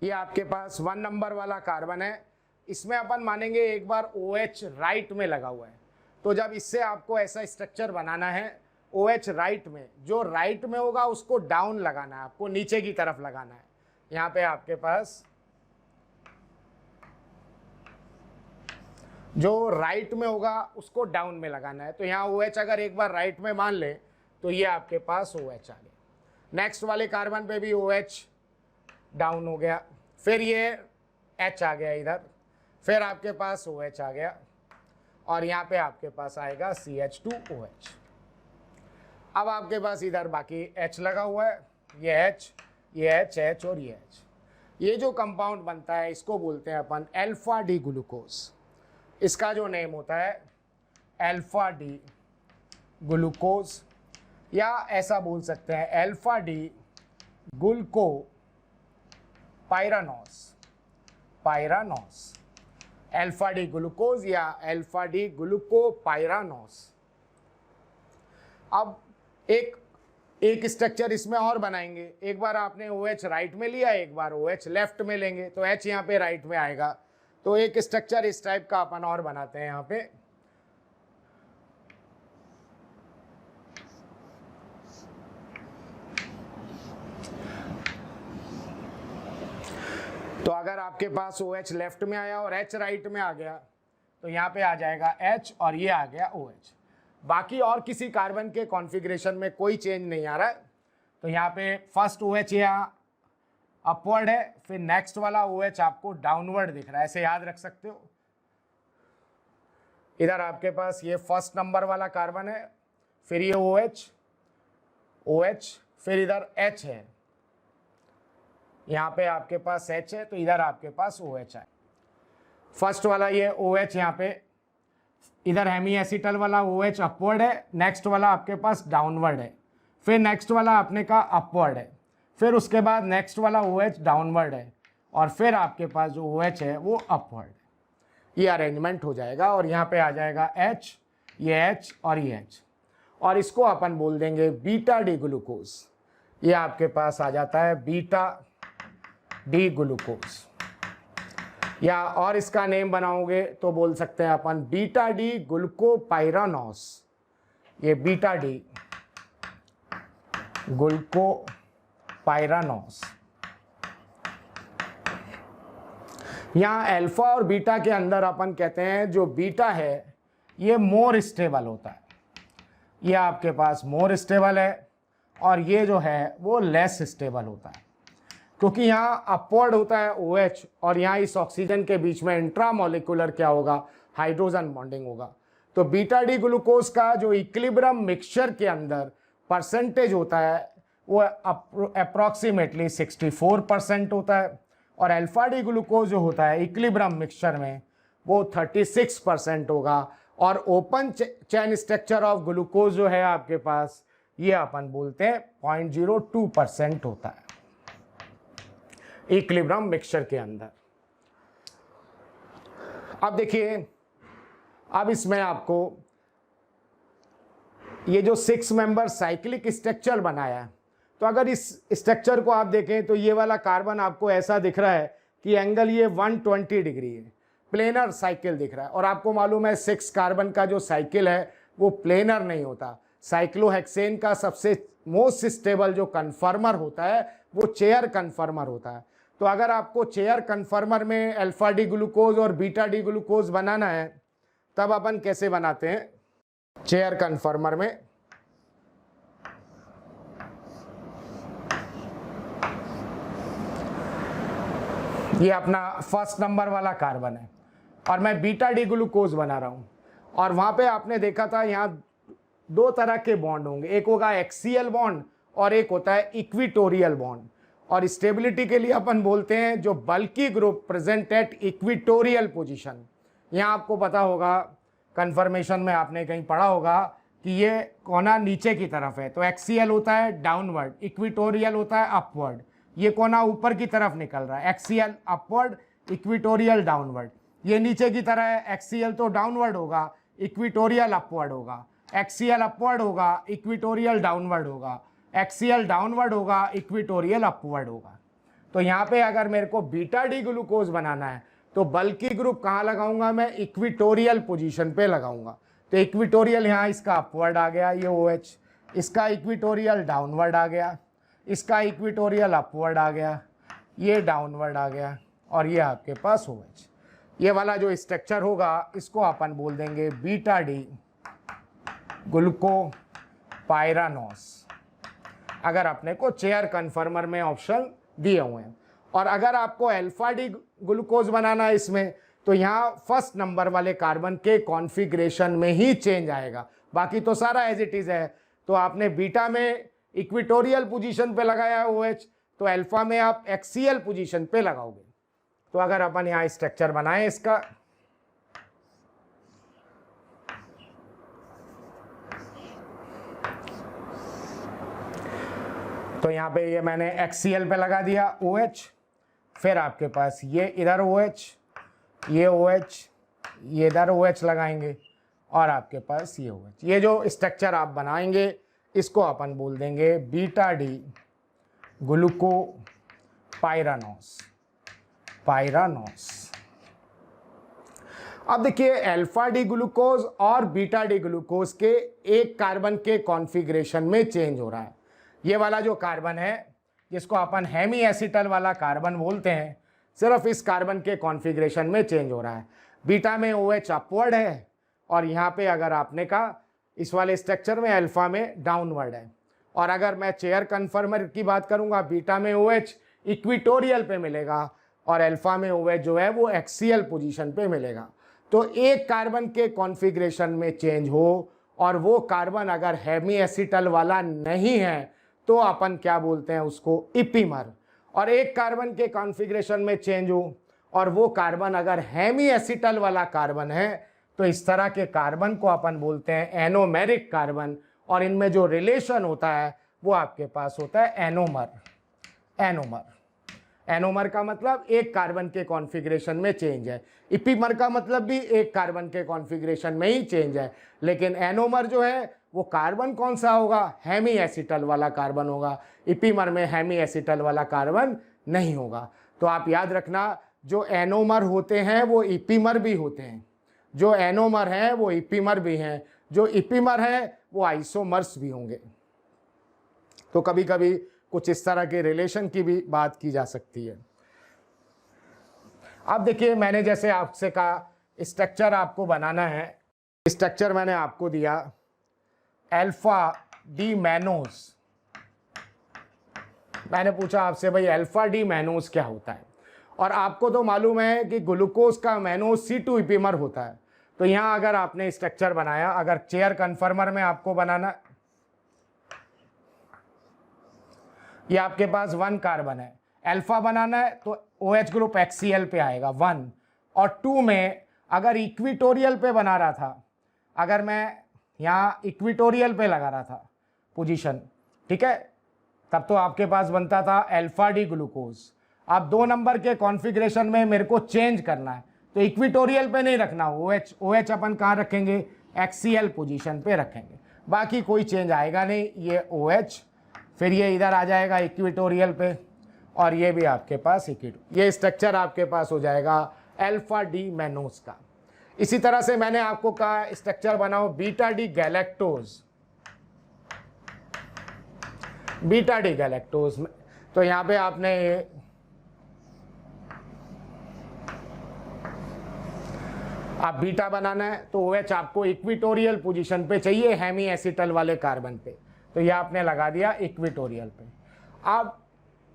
ये आपके पास 1 नंबर वाला कार्बन है, इसमें अपन मानेंगे एक बार OH राइट में लगा हुआ है। तो जब इससे आपको ऐसा स्ट्रक्चर बनाना है OH राइट में, जो राइट में होगा उसको डाउन लगाना है, आपको नीचे की तरफ लगाना है। यहाँ पे आपके पास जो राइट में होगा उसको डाउन में लगाना है। तो यहाँ OH अगर एक बार राइट में मान ले तो ये आपके पास OH आ गया। नेक्स्ट वाले कार्बन पे भी OH डाउन हो गया, फिर ये H आ गया इधर, फिर आपके पास OH आ गया और यहाँ पे आपके पास आएगा CH2OH। अब आपके पास इधर बाकी H लगा हुआ है, ये H, ये H और ये H। ये जो कंपाउंड बनता है इसको बोलते हैं अपन अल्फा डी ग्लूकोज। इसका जो नेम होता है अल्फा डी ग्लूकोज, या ऐसा बोल सकते हैं alpha D ग्लूको पायरानोस, alpha D glucose या अल्फा डी ग्लूकोपायरानोस। अब एक स्ट्रक्चर इसमें और बनाएंगे। एक बार आपने OH राइट में लिया, एक बार OH लेफ्ट में लेंगे, तो H यहाँ पे राइट में आएगा। तो एक स्ट्रक्चर इस टाइप का अपन और बनाते हैं यहाँ पे। तो अगर आपके पास OH लेफ्ट में आया और H राइट में आ गया, तो यहाँ पे आ जाएगा H और ये आ गया OH। बाकी और किसी कार्बन के कॉन्फ़िगरेशन में कोई चेंज नहीं आ रहा है। तो यहाँ पे फर्स्ट OH यहाँ अपवर्ड है, फिर नेक्स्ट वाला OH आपको डाउनवर्ड दिख रहा है, ऐसे याद रख सकते हो। इधर आपके पास ये फर्स्ट नंबर वाला कार्बन है, फिर ये OH, फिर इधर H है, यहाँ पे आपके पास H है, तो इधर आपके पास OH है। फर्स्ट वाला ये OH यहाँ पे, इधर हेमी एसिटल वाला OH अपवर्ड है, नेक्स्ट वाला आपके पास डाउनवर्ड है, फिर नेक्स्ट वाला आपने का अपवर्ड है, फिर उसके बाद नेक्स्ट वाला OH डाउनवर्ड है, और फिर आपके पास जो OH है वो अपवर्ड है। ये अरेंजमेंट हो जाएगा और यहाँ पे आ जाएगा H, ये H और ये H, और इसको अपन बोल देंगे बीटा डी ग्लूकोज। ये आपके पास आ जाता है बीटा डी ग्लूकोज, या और इसका नेम बनाओगे तो बोल सकते हैं अपन बीटा डी ग्लूकोपायरानोस। ये बीटा डी ग्लूकोपायरानोस। यहाँ अल्फा और बीटा के अंदर अपन कहते हैं जो बीटा है ये मोर स्टेबल होता है, ये आपके पास मोर स्टेबल है, और ये जो है वो लेस स्टेबल होता है, क्योंकि यहाँ अपवर्ड होता है OH और यहाँ इस ऑक्सीजन के बीच में इंट्रामोलिकुलर क्या होगा, हाइड्रोजन बॉन्डिंग होगा। तो बीटा डी ग्लूकोज का जो इक्विलिब्रियम मिक्सचर के अंदर परसेंटेज होता है वो अप्रॉक्सीमेटली 64% होता है, और अल्फा डी ग्लूकोज जो होता है इक्विलिब्रियम मिक्सचर में वो 36% होगा, और open chain structure of glucose जो है आपके पास ये अपन बोलते हैं 0.02% होता है इक्विलिब्रियम मिक्सचर के अंदर। अब देखिए, अब इसमें आपको ये जो 6 मेंबर साइक्लिक स्ट्रक्चर बनाया है, तो अगर इस स्ट्रक्चर को आप देखें तो ये वाला कार्बन आपको ऐसा दिख रहा है कि एंगल ये 120 डिग्री है, प्लेनर साइकिल दिख रहा है। और आपको मालूम है 6 कार्बन का जो साइकिल है वो प्लेनर नहीं होता। साइक्लोहेक्सेन का सबसे मोस्ट स्टेबल जो कन्फर्मर होता है वो चेयर कन्फर्मर होता है। तो अगर आपको चेयर कन्फर्मर में अल्फा डी ग्लूकोज और बीटा डी ग्लूकोज बनाना है, तब अपन कैसे बनाते हैं? चेयर कन्फर्मर में ये अपना फर्स्ट नंबर वाला कार्बन है और मैं बीटा डी ग्लूकोज बना रहा हूं, और वहां पे आपने देखा था यहाँ 2 तरह के बॉन्ड होंगे, एक होगा एक्सियल बॉन्ड और एक होता है इक्विटोरियल बॉन्ड। और स्टेबिलिटी के लिए अपन बोलते हैं जो bulky group present at equatorial position. यहाँ आपको पता होगा, कन्फर्मेशन में आपने कहीं पढ़ा होगा कि ये कोना नीचे की तरफ है, तो एक्सियल होता है डाउनवर्ड, इक्विटोरियल होता है अपवर्ड। ये कोना ऊपर की तरफ निकल रहा है, एक्सियल अपवर्ड, इक्विटोरियल डाउनवर्ड। ये नीचे की तरह है, एक्सियल तो डाउनवर्ड होगा, इक्विटोरियल अपवर्ड होगा, एक्सियल अपवर्ड होगा, इक्विटोरियल डाउनवर्ड होगा, एक्सियल डाउनवर्ड होगा, इक्विटोरियल अपवर्ड होगा। तो यहाँ पे अगर मेरे को बीटा डी ग्लूकोज बनाना है तो बल्की ग्रुप कहाँ लगाऊंगा मैं? इक्विटोरियल पोजीशन पे लगाऊंगा। तो इक्विटोरियल यहाँ इसका अपवर्ड आ गया, ये OH, इसका इक्विटोरियल डाउनवर्ड आ गया, इसका इक्विटोरियल अपवर्ड आ गया, ये डाउनवर्ड आ गया, और ये आपके पास OH। ये वाला जो स्ट्रक्चर होगा इसको अपन बोल देंगे बीटा डी ग्लूकोपायरानोस, अगर अपने को चेयर कन्फर्मर में ऑप्शन दिए हुए हैं। और अगर आपको अल्फा डी ग्लूकोज बनाना है इसमें, तो यहाँ फर्स्ट नंबर वाले कार्बन के कॉन्फ़िगरेशन में ही चेंज आएगा, बाकी तो सारा एज इट इज़ है। तो आपने बीटा में इक्विटोरियल पोजीशन पे लगाया OH, तो अल्फा में आप एक्सियल पोजीशन पे लगाओगे। तो अगर अपन यहाँ स्ट्रक्चर बनाएं इसका, तो यहाँ पे ये मैंने एक्सियल पे लगा दिया OH, फिर आपके पास ये इधर OH, ये OH, ये इधर OH लगाएंगे और आपके पास ये OH। ये जो स्ट्रक्चर आप बनाएंगे इसको अपन बोल देंगे बीटा डी ग्लूको पायरानोस। अब देखिए अल्फा डी ग्लूकोज और बीटा डी ग्लूकोज के एक कार्बन के कॉन्फ़िगरेशन में चेंज हो रहा है। ये वाला जो कार्बन है जिसको अपन हेमी एसिटल वाला कार्बन बोलते हैं, सिर्फ इस कार्बन के कॉन्फ़िगरेशन में चेंज हो रहा है। बीटा में OH अपवर्ड है और यहाँ पे अगर आपने कहा इस वाले स्ट्रक्चर में अल्फा में डाउनवर्ड है। और अगर मैं चेयर कन्फर्मर की बात करूँगा, बीटा में OH इक्विटोरियल पे मिलेगा और अल्फा में OH जो है वो एक्सियल पोजीशन पे मिलेगा। तो एक कार्बन के कॉन्फ़िगरेशन में चेंज हो और वो कार्बन अगर हेमी एसिटल वाला नहीं है तो अपन क्या बोलते हैं उसको, इपीमर। और एक कार्बन के कॉन्फ़िगरेशन में चेंज हो और वो कार्बन अगर हेमी एसिटल वाला कार्बन है तो इस तरह के कार्बन को अपन बोलते हैं एनोमेरिक कार्बन। और इनमें जो रिलेशन होता है वो आपके पास होता है एनोमर। एनोमर का मतलब एक कार्बन के कॉन्फ़िगरेशन में चेंज है। इपीमर का मतलब भी एक कार्बन के कॉन्फ़िगरेशन में ही चेंज है, लेकिन एनोमर जो है वो कार्बन कौन सा होगा, हेमी एसिटल वाला कार्बन होगा। इपीमर में हेमी एसिटल वाला कार्बन नहीं होगा। तो आप याद रखना, जो एनोमर होते हैं वो इपीमर भी होते हैं, जो एनोमर हैं वो इपीमर भी हैं, जो इपीमर है वो आइसोमर्स भी होंगे। तो कभी कभी कुछ इस तरह के रिलेशन की भी बात की जा सकती है। अब देखिए, मैंने जैसे आपसे कहा स्ट्रक्चर आपको बनाना है, स्ट्रक्चर मैंने आपको दिया अल्फा डी मैनोज। मैंने पूछा आपसे भाई अल्फा डी मैनोज क्या होता है, और आपको तो मालूम है कि ग्लूकोज का मैनोज C2 इपीमर होता है। तो यहाँ अगर आपने स्ट्रक्चर बनाया, अगर चेयर कन्फर्मर में आपको बनाना, ये आपके पास 1 कार्बन है, अल्फा बनाना है तो OH ग्रुप एक्सियल पे आएगा 1, और 2 में अगर इक्विटोरियल पे बना रहा था, अगर मैं यहाँ इक्विटोरियल पे लगा रहा था पोजीशन, ठीक है, तब तो आपके पास बनता था अल्फा डी ग्लूकोज। अब 2 नंबर के कॉन्फ़िगरेशन में मेरे को चेंज करना है तो इक्विटोरियल पे नहीं रखना, OH अपन कहाँ रखेंगे, एक्सियल पोजीशन पे रखेंगे, बाकी कोई चेंज आएगा नहीं। ये OH, फिर ये इधर आ जाएगा इक्विटोरियल पे, और ये भी आपके पास ये स्ट्रक्चर आपके पास हो जाएगा अल्फा डी मैनोज का। इसी तरह से मैंने आपको कहा स्ट्रक्चर बनाओ beta D galactose. Beta D galactose में तो यहाँ पे आपने आप बीटा बनाना है तो OH आपको इक्विटोरियल पोजीशन पे चाहिए हेमी एसिटल वाले कार्बन पे, तो ये आपने लगा दिया इक्विटोरियल पे। अब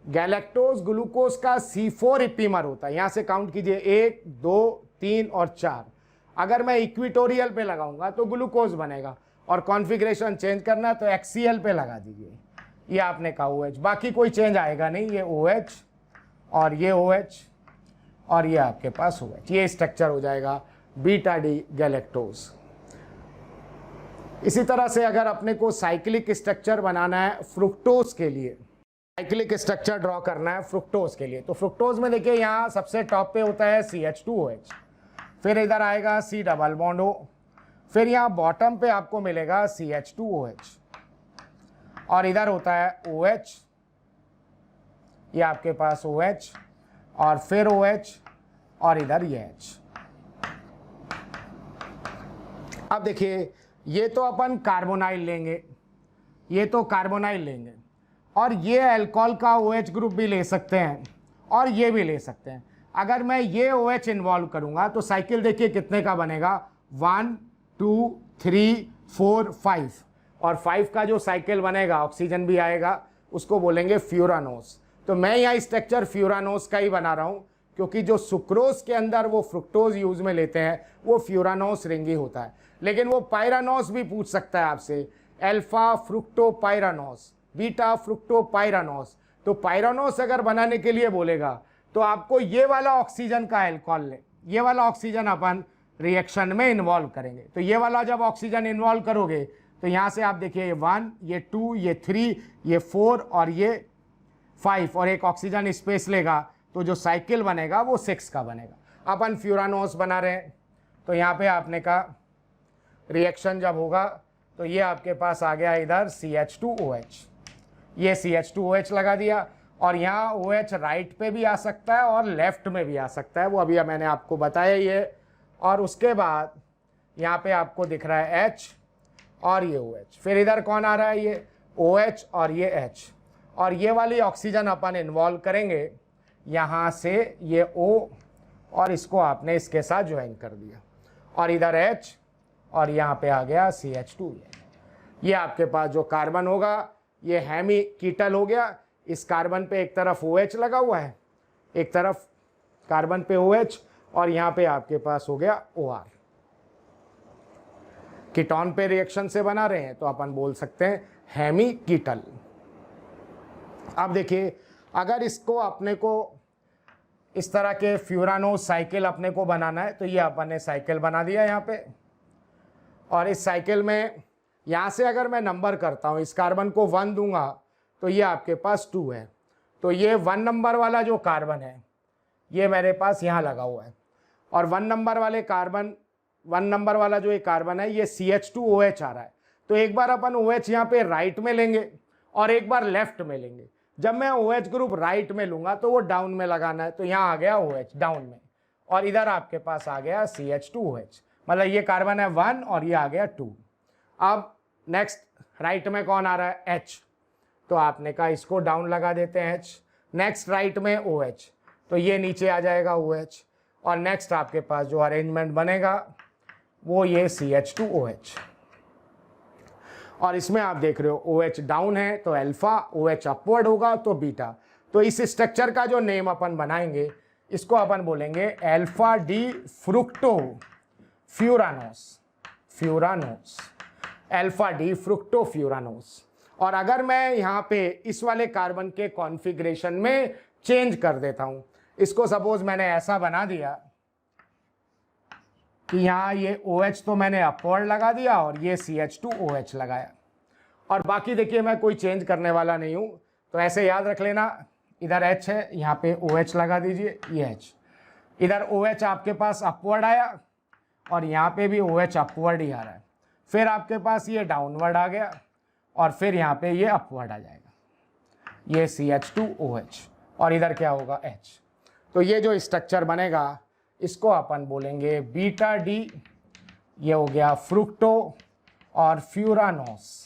गैलेक्टोज ग्लूकोज का C4 इपीमर होता है, यहाँ से काउंट कीजिए 1 2 3 और 4। अगर मैं इक्विटोरियल पे लगाऊंगा तो ग्लूकोज बनेगा, और कॉन्फ़िगरेशन चेंज करना है तो एक्सियल पे लगा दीजिए। ये आपने कहा OH, बाकी कोई चेंज आएगा नहीं, ये OH और ये OH और ये आपके पास OH, ये स्ट्रक्चर हो जाएगा बीटा डी गैलेक्टोज। इसी तरह से अगर अपने को साइक्लिक स्ट्रक्चर बनाना है फ्रुक्टोज के लिए, साइक्लिक स्ट्रक्चर ड्रॉ करना है फ्रुक्टोज के लिए, तो फ्रुक्टोज में देखिए यहाँ सबसे टॉप पे होता है CH2OH, फिर इधर आएगा C डबल बॉन्ड O, फिर यहाँ बॉटम पे आपको मिलेगा CH2OH, और इधर होता है OH, ये आपके पास OH और फिर OH और इधर ये H। अब देखिए, ये तो अपन कार्बोनाइल लेंगे, ये तो कार्बोनाइल लेंगे, और ये अल्कोहल का OH ग्रुप भी ले सकते हैं और ये भी ले सकते हैं। अगर मैं ये OH इन्वॉल्व करूंगा तो साइकिल देखिए कितने का बनेगा, 1 2 3 4 5, और 5 का जो साइकिल बनेगा ऑक्सीजन भी आएगा, उसको बोलेंगे फ्यूरानोस। तो मैं यहाँ स्ट्रक्चर फ्यूरानोस का ही बना रहा हूँ क्योंकि जो सुक्रोज के अंदर वो फ्रुक्टोज यूज में लेते हैं वो फ्यूरानोस रिंगी होता है, लेकिन वो पायरानोस भी पूछ सकता है आपसे, अल्फा फ्रुक्टोपायरानोस, बीटा फ्रुक्टोपायरानोस। तो पायरानोस अगर बनाने के लिए बोलेगा तो आपको ये वाला ऑक्सीजन का अल्कोहल ले, ये वाला ऑक्सीजन अपन रिएक्शन में इन्वॉल्व करेंगे। तो ये वाला जब ऑक्सीजन इन्वॉल्व करोगे तो यहाँ से आप देखिए ये 1, ये 2, ये 3, ये 4 और ये 5 और एक ऑक्सीजन स्पेस लेगा, तो जो साइकिल बनेगा वो 6 का बनेगा। अपन फ्यूरानोस बना रहे हैं, तो यहाँ पे आपने कहा रिएक्शन जब होगा तो ये आपके पास आ गया इधर CH2OH, ये CH2OH लगा दिया, और यहाँ OH राइट पे भी आ सकता है और लेफ्ट में भी आ सकता है, वो अभी मैंने आपको बताया ही है। और उसके बाद यहाँ पे आपको दिख रहा है H और ये OH, फिर इधर कौन आ रहा है, ये OH और ये H, और ये वाली ऑक्सीजन अपन इन्वॉल्व करेंगे यहाँ से ये O, और इसको आपने इसके साथ ज्वाइन कर दिया, और इधर H और यहाँ पे आ गया CH2। ये आपके पास जो कार्बन होगा ये हेमी कीटल हो गया। इस कार्बन पे एक तरफ OH लगा हुआ है, एक तरफ कार्बन पे OH, और यहाँ पे आपके पास हो गया OR। कीटोन पे रिएक्शन से बना रहे हैं तो अपन बोल सकते हैं हेमी कीटल। अब देखिए अगर इसको अपने को इस तरह के फ्यूरानोस साइकिल अपने को बनाना है तो ये अपन ने साइकिल बना दिया यहाँ पे, और इस साइकिल में यहाँ से अगर मैं नंबर करता हूँ, इस कार्बन को 1 दूंगा तो ये आपके पास 2 है, तो ये 1 नंबर वाला जो कार्बन है ये मेरे पास यहाँ लगा हुआ है, और 1 नंबर वाले कार्बन 1 नंबर वाला जो ये कार्बन है ये CH2OH आ रहा है। तो एक बार अपन OH यहाँ पे राइट में लेंगे और एक बार लेफ्ट में लेंगे। जब मैं OH ग्रुप राइट में लूंगा तो वो डाउन में लगाना है, तो यहाँ आ गया OH डाउन में, और इधर आपके पास आ गया CH2OH, मतलब ये कार्बन है 1 और ये आ गया 2। अब नेक्स्ट राइट में कौन आ रहा है, H, तो आपने कहा इसको डाउन लगा देते हैं H। नेक्स्ट राइट में OH, तो ये नीचे आ जाएगा OH, और नेक्स्ट आपके पास जो अरेंजमेंट बनेगा वो ये CH2OH, और इसमें आप देख रहे हो OH डाउन है तो अल्फा, OH अपवर्ड होगा तो बीटा। तो इस स्ट्रक्चर का जो नेम अपन बनाएंगे इसको अपन बोलेंगे alpha D fructo furanose, furanose, alpha D fructo furanose. और अगर मैं यहाँ पे इस वाले कार्बन के कॉन्फ़िगरेशन में चेंज कर देता हूँ, इसको सपोज मैंने ऐसा बना दिया कि यहाँ ये OH तो मैंने अपवर्ड लगा दिया और ये CH2OH लगाया, और बाकी देखिए मैं कोई चेंज करने वाला नहीं हूँ, तो ऐसे याद रख लेना, इधर H है, यहाँ पे OH लगा दीजिए, ये H, इधर OH आपके पास अपवर्ड आया और यहाँ पे भी OH अपवर्ड ही आ रहा है, फिर आपके पास ये डाउनवर्ड आ गया और फिर यहाँ पे ये अपवर्ड आ जाएगा, ये CH2OH, और इधर क्या होगा H। तो ये जो स्ट्रक्चर बनेगा इसको अपन बोलेंगे बीटा डी, ये हो गया फ्रुक्टो और फ्यूरानोस,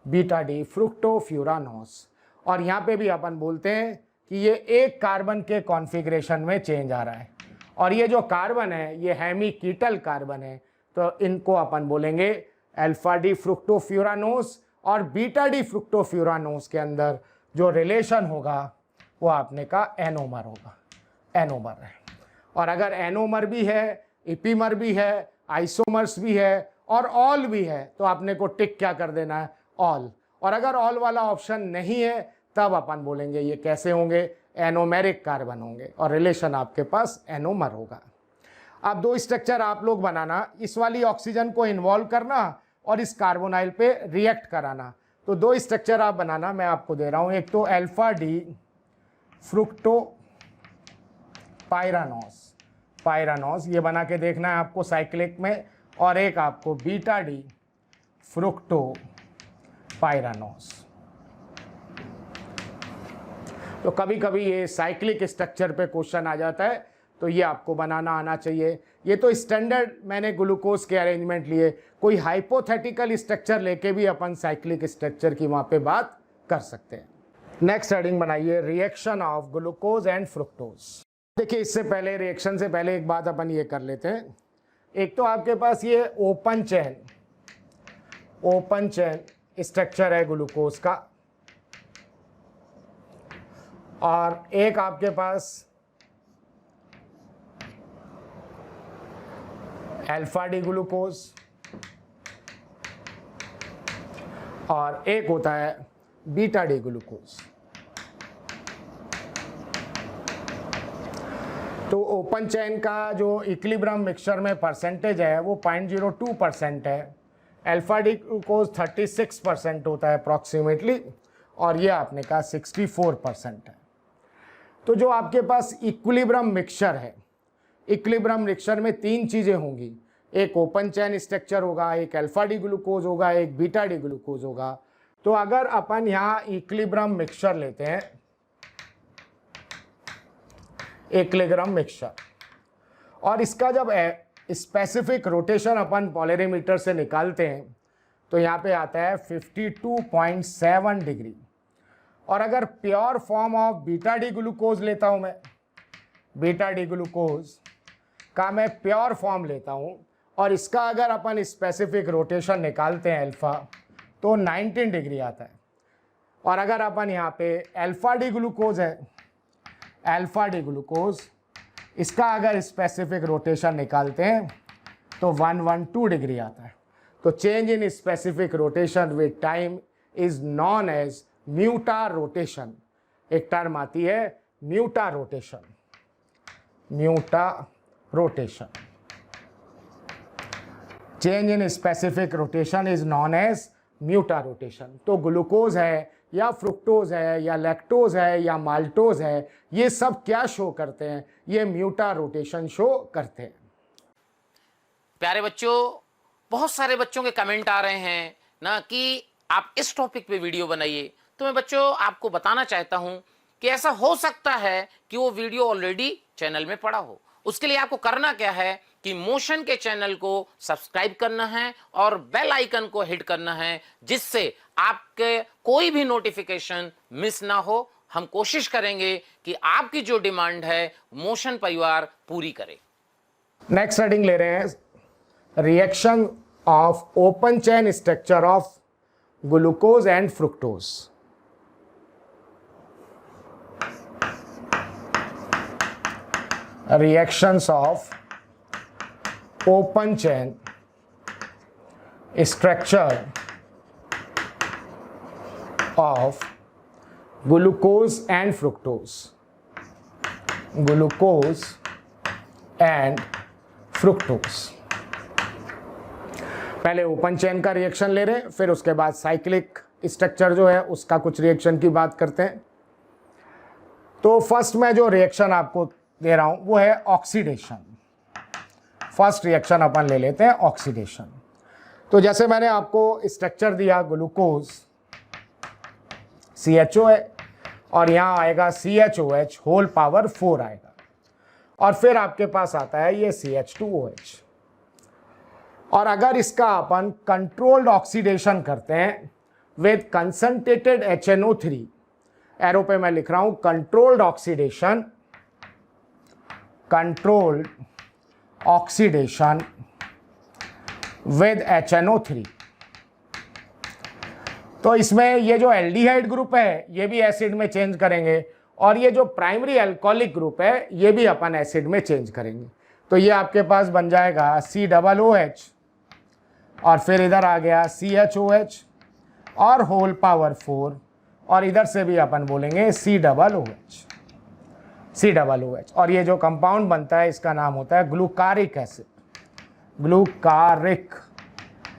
बीटा डी फ्रुक्टो फ्यूरानोस। और यहाँ पे भी अपन बोलते हैं कि ये एक कार्बन के कॉन्फ़िगरेशन में चेंज आ रहा है, और ये जो कार्बन है ये हेमी कीटल कार्बन है, तो इनको अपन बोलेंगे अल्फा डी फ्रुक्टो फ्यूरानोस, और बीटा डी फ्रुक्टो फ्यूरानोस के अंदर जो रिलेशन होगा वो आपने कहा एनोमर होगा, एनोमर है। और अगर एनोमर भी है, इपीमर भी है, आइसोमर्स भी है और ऑल भी है, तो आपने को टिक क्या कर देना है, ऑल। और अगर ऑल वाला ऑप्शन नहीं है तब अपन बोलेंगे ये कैसे होंगे, एनोमेरिक कार्बन होंगे, और रिलेशन आपके पास एनोमर होगा। अब 2 स्ट्रक्चर आप लोग बनाना, इस वाली ऑक्सीजन को इन्वॉल्व करना और इस कार्बोनाइल पे रिएक्ट कराना। तो 2 स्ट्रक्चर आप बनाना, मैं आपको दे रहा हूँ, एक तो अल्फा डी फ्रुक्टो पायरानोस, पायरानोस ये बना के देखना है आपको साइक्लिक में, और एक आपको बीटा डी फ्रुक्टो पायरानोस। तो कभी कभी ये साइक्लिक स्ट्रक्चर पे क्वेश्चन आ जाता है, तो ये आपको बनाना आना चाहिए। ये तो स्टैंडर्ड मैंने ग्लूकोज के अरेंजमेंट लिए, कोई हाइपोथेटिकल स्ट्रक्चर लेके भी अपन साइक्लिक स्ट्रक्चर की वहाँ पे बात कर सकते हैं। नेक्स्ट हेडिंग बनाइए, reaction of glucose and fructose. देखिए इससे पहले, रिएक्शन से पहले एक बात अपन ये कर लेते हैं। एक तो आपके पास ये ओपन चेन स्ट्रक्चर है ग्लूकोज का, और एक आपके पास अल्फा डी ग्लूकोज, और एक होता है बीटा डी ग्लूकोज। तो ओपन चेन का जो इक्विलिब्रियम मिक्सचर में परसेंटेज है वो 0.02% है। अल्फा डी ग्लूकोज 36% होता है अप्रॉक्सीमेटली, और ये आपने कहा 64% है। तो जो आपके पास इक्विलिब्रियम मिक्सचर है, इक्विलिब्रियम मिक्सचर में तीन चीज़ें होंगी, एक ओपन चेन स्ट्रक्चर होगा, एक अल्फा डी ग्लूकोज होगा, एक बीटा डी ग्लूकोज होगा। तो अगर अपन यहाँ इक्विलिब्रियम मिक्सचर लेते हैं, इक्विलिब्रियम मिक्सचर, और इसका जब स्पेसिफिक रोटेशन अपन पोलरीमीटर से निकालते हैं तो यहाँ पे आता है 52.7 डिग्री। और अगर pure form of beta D glucose लेता हूँ मैं, बीटा डी ग्लूकोज का मैं प्योर फॉर्म लेता हूँ, और इसका अगर अपन स्पेसिफिक रोटेशन निकालते हैं अल्फ़ा, तो 19 डिग्री आता है। और अगर अपन यहाँ पे अल्फ़ा डी ग्लूकोज है, अल्फ़ा डी ग्लूकोज, इसका अगर स्पेसिफिक रोटेशन निकालते हैं तो 112 डिग्री आता है। तो change in specific rotation with time is known as mutarotation. एक टर्म आती है mutarotation, mutarotation. Change in specific rotation is known as mutarotation. तो ग्लूकोज है या फ्रुक्टोज है या लैक्टोज है या माल्टोज है, ये सब क्या शो करते हैं? ये म्यूटा रोटेशन शो करते हैं। प्यारे बच्चों, बहुत सारे बच्चों के कमेंट आ रहे हैं ना कि आप इस टॉपिक पे वीडियो बनाइए। तो मैं बच्चों आपको बताना चाहता हूं कि ऐसा हो सकता है कि वो वीडियो ऑलरेडी चैनल में पड़ा हो। उसके लिए आपको करना क्या है कि मोशन के चैनल को सब्सक्राइब करना है और बेल आइकन को हिट करना है, जिससे आपके कोई भी नोटिफिकेशन मिस ना हो। हम कोशिश करेंगे कि आपकी जो डिमांड है मोशन परिवार पूरी करे। नेक्स्ट हेडिंग ले रहे हैं, reaction of open chain structure of glucose and fructose. Reactions of open chain structure of glucose and fructose, glucose and fructose। पहले ओपन चेन का रिएक्शन ले रहे हैं, फिर उसके बाद साइक्लिक स्ट्रक्चर जो है उसका कुछ रिएक्शन की बात करते हैं। तो फर्स्ट में जो रिएक्शन आपको दे रहा हूं वो है ऑक्सीडेशन। फर्स्ट रिएक्शन अपन ले लेते हैं ऑक्सीडेशन। तो जैसे मैंने आपको स्ट्रक्चर दिया, ग्लूकोज CHO है, और यहाँ आएगा CHOH होल पावर 4 आएगा, और फिर आपके पास आता है ये CH2OH। और अगर इसका अपन कंट्रोल्ड ऑक्सीडेशन करते हैं विद कंसंट्रेटेड HNO3, एरो पे मैं लिख रहा हूँ controlled oxidation, controlled oxidation with HNO3, तो इसमें ये जो एल्डिहाइड ग्रुप है ये भी एसिड में चेंज करेंगे, और ये जो प्राइमरी अल्कोहलिक ग्रुप है ये भी अपन एसिड में चेंज करेंगे। तो ये आपके पास बन जाएगा COOH, और फिर इधर आ गया CHOH और होल पावर 4, और इधर से भी अपन बोलेंगे COOH, और ये जो कंपाउंड बनता है इसका नाम होता है ग्लूकारिक एसिड, ग्लूकारिक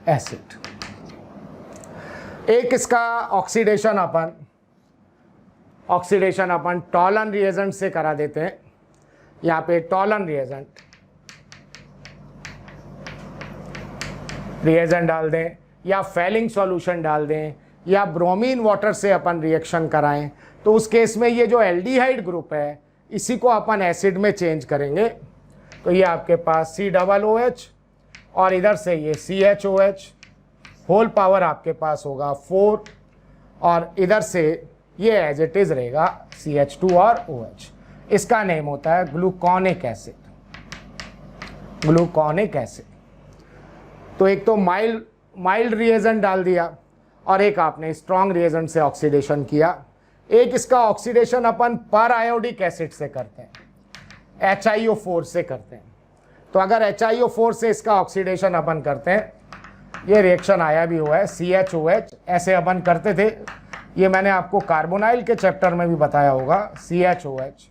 एसिड। एक इसका ऑक्सीडेशन अपन टॉलन रिएजेंट से करा देते हैं। यहाँ पे टॉलन रिएजेंट डाल दें, या फेलिंग सॉल्यूशन डाल दें, या ब्रोमीन वाटर से अपन रिएक्शन कराएं, तो उस केस में ये जो एल्डिहाइड ग्रुप है इसी को अपन एसिड में चेंज करेंगे। तो ये आपके पास COOH, और इधर से ये CHOH होल पावर आपके पास होगा 4, और इधर से ये एज इट इज रहेगा CH2 और OH। इसका नेम होता है ग्लूकोनिक एसिड, ग्लूकोनिक एसिड। तो एक तो माइल्ड रिएजेंट डाल दिया, और एक आपने स्ट्रॉन्ग रिएजेंट से ऑक्सीडेशन किया। एक इसका ऑक्सीडेशन अपन पर आयोडिक एसिड से करते हैं, HiO4 से करते हैं। तो अगर HiO4 से इसका ऑक्सीडेशन अपन करते हैं, ये रिएक्शन आया भी हुआ है, CHOH ऐसे अपन करते थे, ये मैंने आपको कार्बोनाइल के चैप्टर में भी बताया होगा, CHOH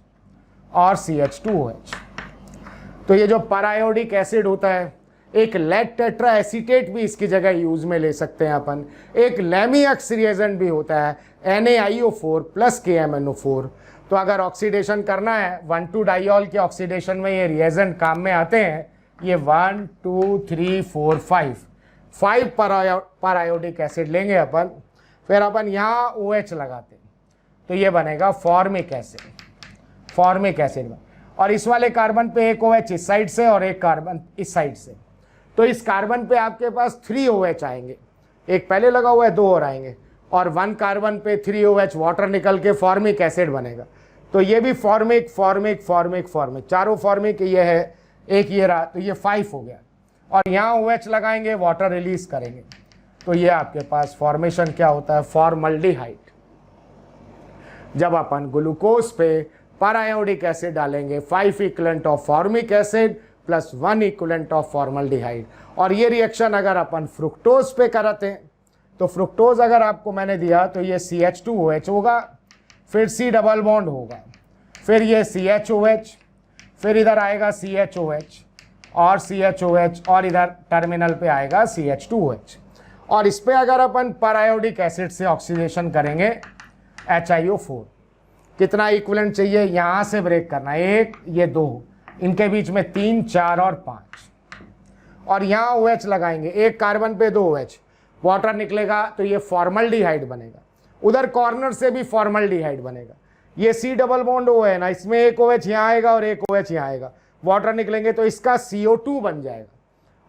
और CH2OH। तो ये जो पैरायोडिक एसिड होता है, एक लेड टेट्रा एसीटेट भी इसकी जगह यूज में ले सकते हैं अपन, एक लैमियक्स रिएजेंट भी होता है NaIO4 प्लस KMNO4। तो अगर ऑक्सीडेशन करना है 1,2 डाइऑल के ऑक्सीडेशन में ये रिएजेंट काम में आते हैं। ये 1 2 3 4 5 पैरायोडिक एसिड लेंगे अपन, फिर अपन यहाँ OH लगाते हैं तो ये बनेगा फॉर्मिक एसिड। और इस वाले कार्बन पे एक OH इस साइड से और एक कार्बन इस साइड से, तो इस कार्बन पे आपके पास 3 OH आएंगे, एक पहले लगा हुआ है 2 और आएंगे, और 1 कार्बन पे 3 OH वाटर निकल के फॉर्मिक एसिड बनेगा। तो ये भी फॉर्मिक, चारों फॉर्मिक ये है, एक ये रहा, तो ये 5 हो गया। और यहाँ OH लगाएंगे, वाटर रिलीज करेंगे, तो ये आपके पास फॉर्मेशन क्या होता है, फॉर्मल्डिहाइड। जब अपन ग्लूकोज पे पैरायोडिक एसिड डालेंगे, 5 equivalent of formic acid plus 1 equivalent of formaldehyde. और ये रिएक्शन अगर अपन फ्रुक्टोज पे करते हैं, तो फ्रुक्टोज अगर आपको मैंने दिया तो ये CH2OH होगा, फिर C डबल बॉन्ड होगा, फिर ये CHOH, फिर इधर आएगा CHOH और CHOH, और इधर टर्मिनल पे आएगा CH2OH। और इस पे अगर अपन पैरायोडिक एसिड से ऑक्सीडेशन करेंगे HiO4, कितना इक्विवेलेंट चाहिए, यहाँ से ब्रेक करना, 1 ये 2, इनके बीच में 3 4 और 5, और यहाँ OH लगाएंगे, एक कार्बन पे 2 OH, वाटर निकलेगा तो ये फॉर्मल्डिहाइड बनेगा, उधर कॉर्नर से भी फॉर्मल्डिहाइड बनेगा। ये C डबल बॉन्ड O है ना, इसमें एक OH यहाँ आएगा और एक OH यहाँ आएगा, वाटर निकलेंगे तो इसका CO2 बन जाएगा,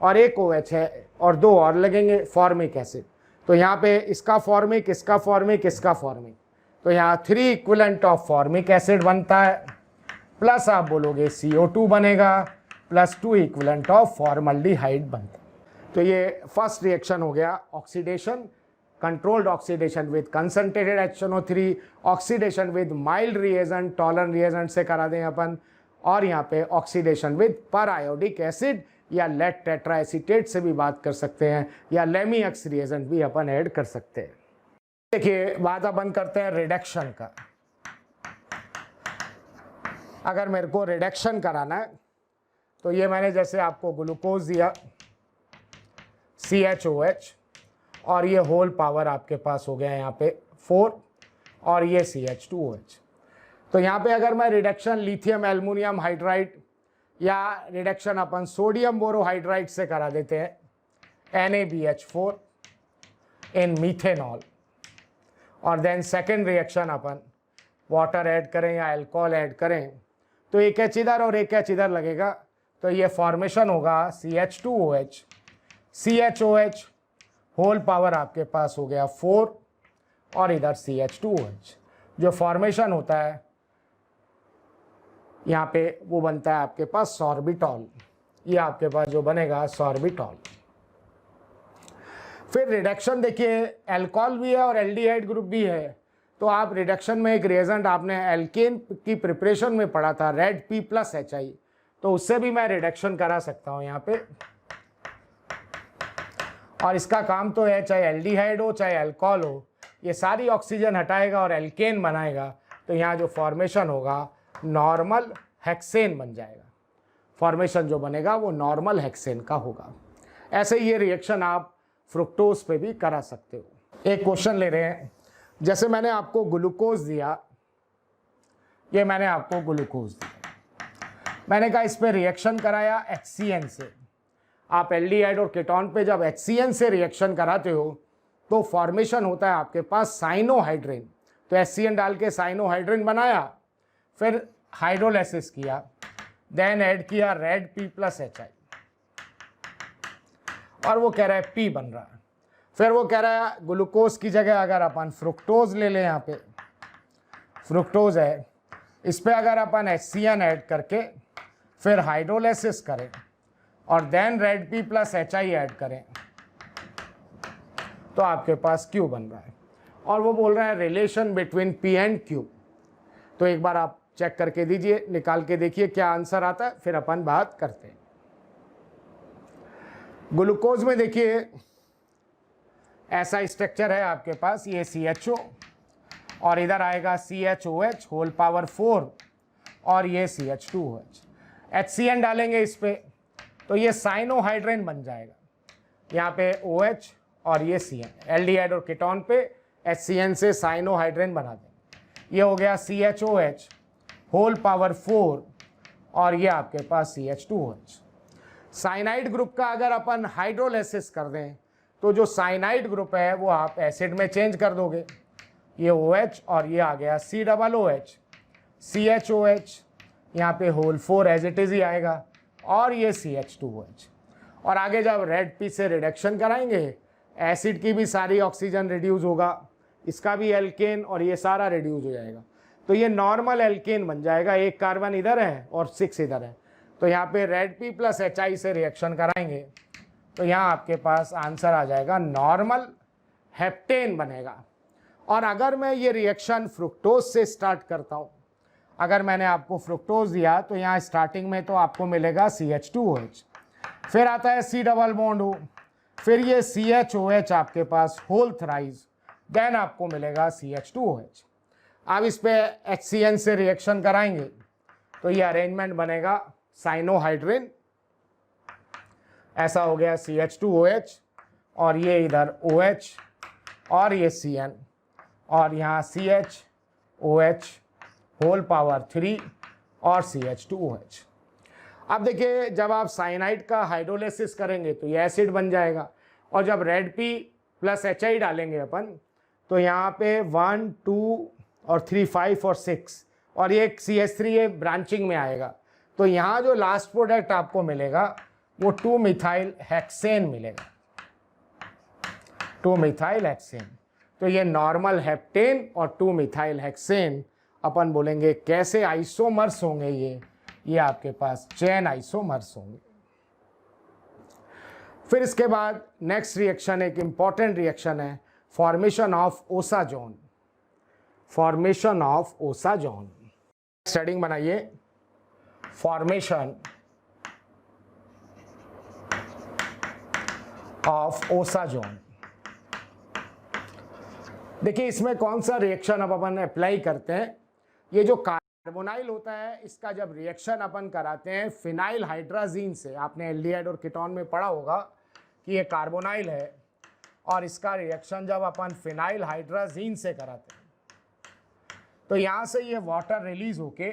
और एक OH है और 2 और लगेंगे फॉर्मिक एसिड। तो यहाँ पे इसका फॉर्मिक, इसका फॉर्मिक, इसका फॉर्मिक, तो यहाँ 3 इक्विवेलेंट ऑफ फॉर्मिक एसिड बनता है, प्लस आप बोलोगे CO2 बनेगा, प्लस 2 इक्विवेलेंट ऑफ फॉर्मल्डिहाइड बनता है। तो ये फर्स्ट रिएक्शन हो गया, oxidation, controlled oxidation with concentrated HNO3, oxidation with mild reagent, tolerant reagent से करा दें अपन, और यहाँ पे ऑक्सीडेशन विद पैरायोडिक एसिड या लेड टेट्रा एसीटेट से भी बात कर सकते हैं, या लेमियक्स रिएजेंट भी अपन ऐड कर सकते हैं। देखिए बात अपन करते हैं रिडक्शन का। अगर मेरे को रिडक्शन कराना है तो ये मैंने जैसे आपको ग्लूकोज दिया CHOH, और ये होल पावर आपके पास हो गया यहाँ पे 4, और ये CH2OH। तो यहाँ पे अगर मैं रिडक्शन लिथियम एल्युमिनियम हाइड्राइड या रिडक्शन अपन सोडियम बोरोहाइड्राइड से करा देते हैं, NaBH4 इन मीथेनॉल, और देन सेकेंड रिएक्शन अपन वाटर ऐड करें या अल्कोहल ऐड करें, तो एक H इधर और एक H इधर लगेगा, तो ये फॉर्मेशन होगा CH2OH, CHOH, होल पावर आपके पास हो गया 4, और इधर CH2OH। जो फॉर्मेशन होता है यहाँ पे वो बनता है आपके पास सॉर्बिटॉल, ये आपके पास जो बनेगा सॉर्बिटॉल। फिर रिडक्शन देखिए, अल्कोहल भी है और एल्डिहाइड ग्रुप भी है, तो आप रिडक्शन में एक रिएजेंट आपने एल्केन की प्रिपरेशन में पढ़ा था, रेड P प्लस HI, तो उससे भी मैं रिडक्शन करा सकता हूँ यहाँ पे। और इसका काम तो है, चाहे एल्डिहाइड हो चाहे अल्कोहल हो, ये सारी ऑक्सीजन हटाएगा और एल्केन बनाएगा, तो यहाँ जो फॉर्मेशन होगा नॉर्मल हेक्सेन बन जाएगा, फॉर्मेशन जो बनेगा वो नॉर्मल हेक्सेन का होगा। ऐसे ये रिएक्शन आप फ्रुक्टोज पे भी करा सकते हो। एक क्वेश्चन ले रहे हैं, जैसे मैंने आपको ग्लूकोज दिया, ये मैंने आपको ग्लूकोज दिया, मैंने कहा इस पे रिएक्शन कराया HCN से। आप एल्डिहाइड और कीटोन पे जब HCN से रिएक्शन कराते हो तो फॉर्मेशन होता है आपके पास साइनोहाइड्रिन, तो HCN डाल के साइनोहाइड्रिन बनाया, फिर हाइड्रोलाइसिस किया, देन ऐड किया रेड P प्लस HI, और वो कह रहा है P बन रहा है। फिर वो कह रहा है ग्लूकोज की जगह अगर अपन फ्रुक्टोज ले लें, यहाँ पे फ्रुक्टोज है, इस पे अगर अपन HCN ऐड करके फिर हाइड्रोलाइसिस करें और then red P plus HI add करें, तो आपके पास Q बन रहा है। और वो बोल रहा है relation between P and Q। तो एक बार आप चेक करके दीजिए, निकाल के देखिए क्या आंसर आता है, फिर अपन बात करते हैं। ग्लूकोज में देखिए ऐसा स्ट्रक्चर है आपके पास, ये CHO और इधर आएगा CHOH होल पावर 4 और ये CH2OH। HCN डालेंगे इस पे तो ये साइनोहाइड्रेन बन जाएगा, यहाँ पे OH और ये CN, एल्डिहाइड और कीटोन पे HCN से साइनोहाइड्रेन बना देंगे। ये हो गया CHOH होल पावर 4 और ये आपके पास CH2OH। साइनाइड ग्रुप का अगर अपन हाइड्रोलाइसिस कर दें तो जो साइनाइड ग्रुप है वो आप एसिड में चेंज कर दोगे, ये OH और ये आ गया COOH, CHOH, यहाँ पे होल 4 एज इट इज़ ही आएगा और ये CH2OH। और आगे जब रेड पी से रिडक्शन कराएंगे एसिड की भी सारी ऑक्सीजन रिड्यूस होगा, इसका भी एल्केन और ये सारा रिड्यूस हो जाएगा, तो ये नॉर्मल एल्केन बन जाएगा। एक कार्बन इधर है और 6 इधर है, तो यहाँ पे रेड पी प्लस HI से रिएक्शन कराएंगे तो यहाँ आपके पास आंसर आ जाएगा नॉर्मल हेप्टेन बनेगा। और अगर मैं ये रिएक्शन फ्रुक्टोज से स्टार्ट करता हूँ, अगर मैंने आपको फ्रुक्टोज दिया तो यहाँ स्टार्टिंग में तो आपको मिलेगा CH2OH, फिर आता है C डबल बॉन्ड O, फिर ये CHOH आपके पास होल थ्राइज, देन आपको मिलेगा CH2OH। अब इस पे HCN से रिएक्शन कराएंगे तो ये अरेंजमेंट बनेगा साइनोहाइड्रेन, ऐसा हो गया CH2OH और ये इधर OH और ये CN और यहाँ CHOH होल पावर 3 और CH2OH। अब देखिए जब आप साइनाइड का हाइड्रोलाइसिस करेंगे तो ये एसिड बन जाएगा, और जब रेड पी प्लस HI डालेंगे अपन तो यहाँ पे 1 2 और 3 5 और 6 और ये CH3 ये ब्रांचिंग में आएगा, तो यहाँ जो लास्ट प्रोडक्ट आपको मिलेगा वो 2 मिथाइल हेक्सेन मिलेगा, 2 मिथाइल हेक्सेन। तो ये नॉर्मल हेप्टेन और 2 मिथाइल हेक्सेन अपन बोलेंगे कैसे आइसोमर्स होंगे, ये आपके पास चेन आइसोमर्स होंगे। फिर इसके बाद नेक्स्ट रिएक्शन एक इंपॉर्टेंट रिएक्शन है, formation of osazone, formation of osazone. Studying बनाइए, फॉर्मेशन ऑफ ओसाजोन। देखिए इसमें कौन सा रिएक्शन अब अपन अप्लाई करते हैं, ये जो कार्बोनाइल होता है इसका जब रिएक्शन अपन कराते हैं फिनाइल हाइड्राजीन से, आपने एल्डिहाइड और कीटोन में पढ़ा होगा कि ये कार्बोनाइल है और इसका रिएक्शन जब अपन फिनाइल हाइड्राजीन से कराते हैं तो यहाँ से ये वाटर रिलीज होके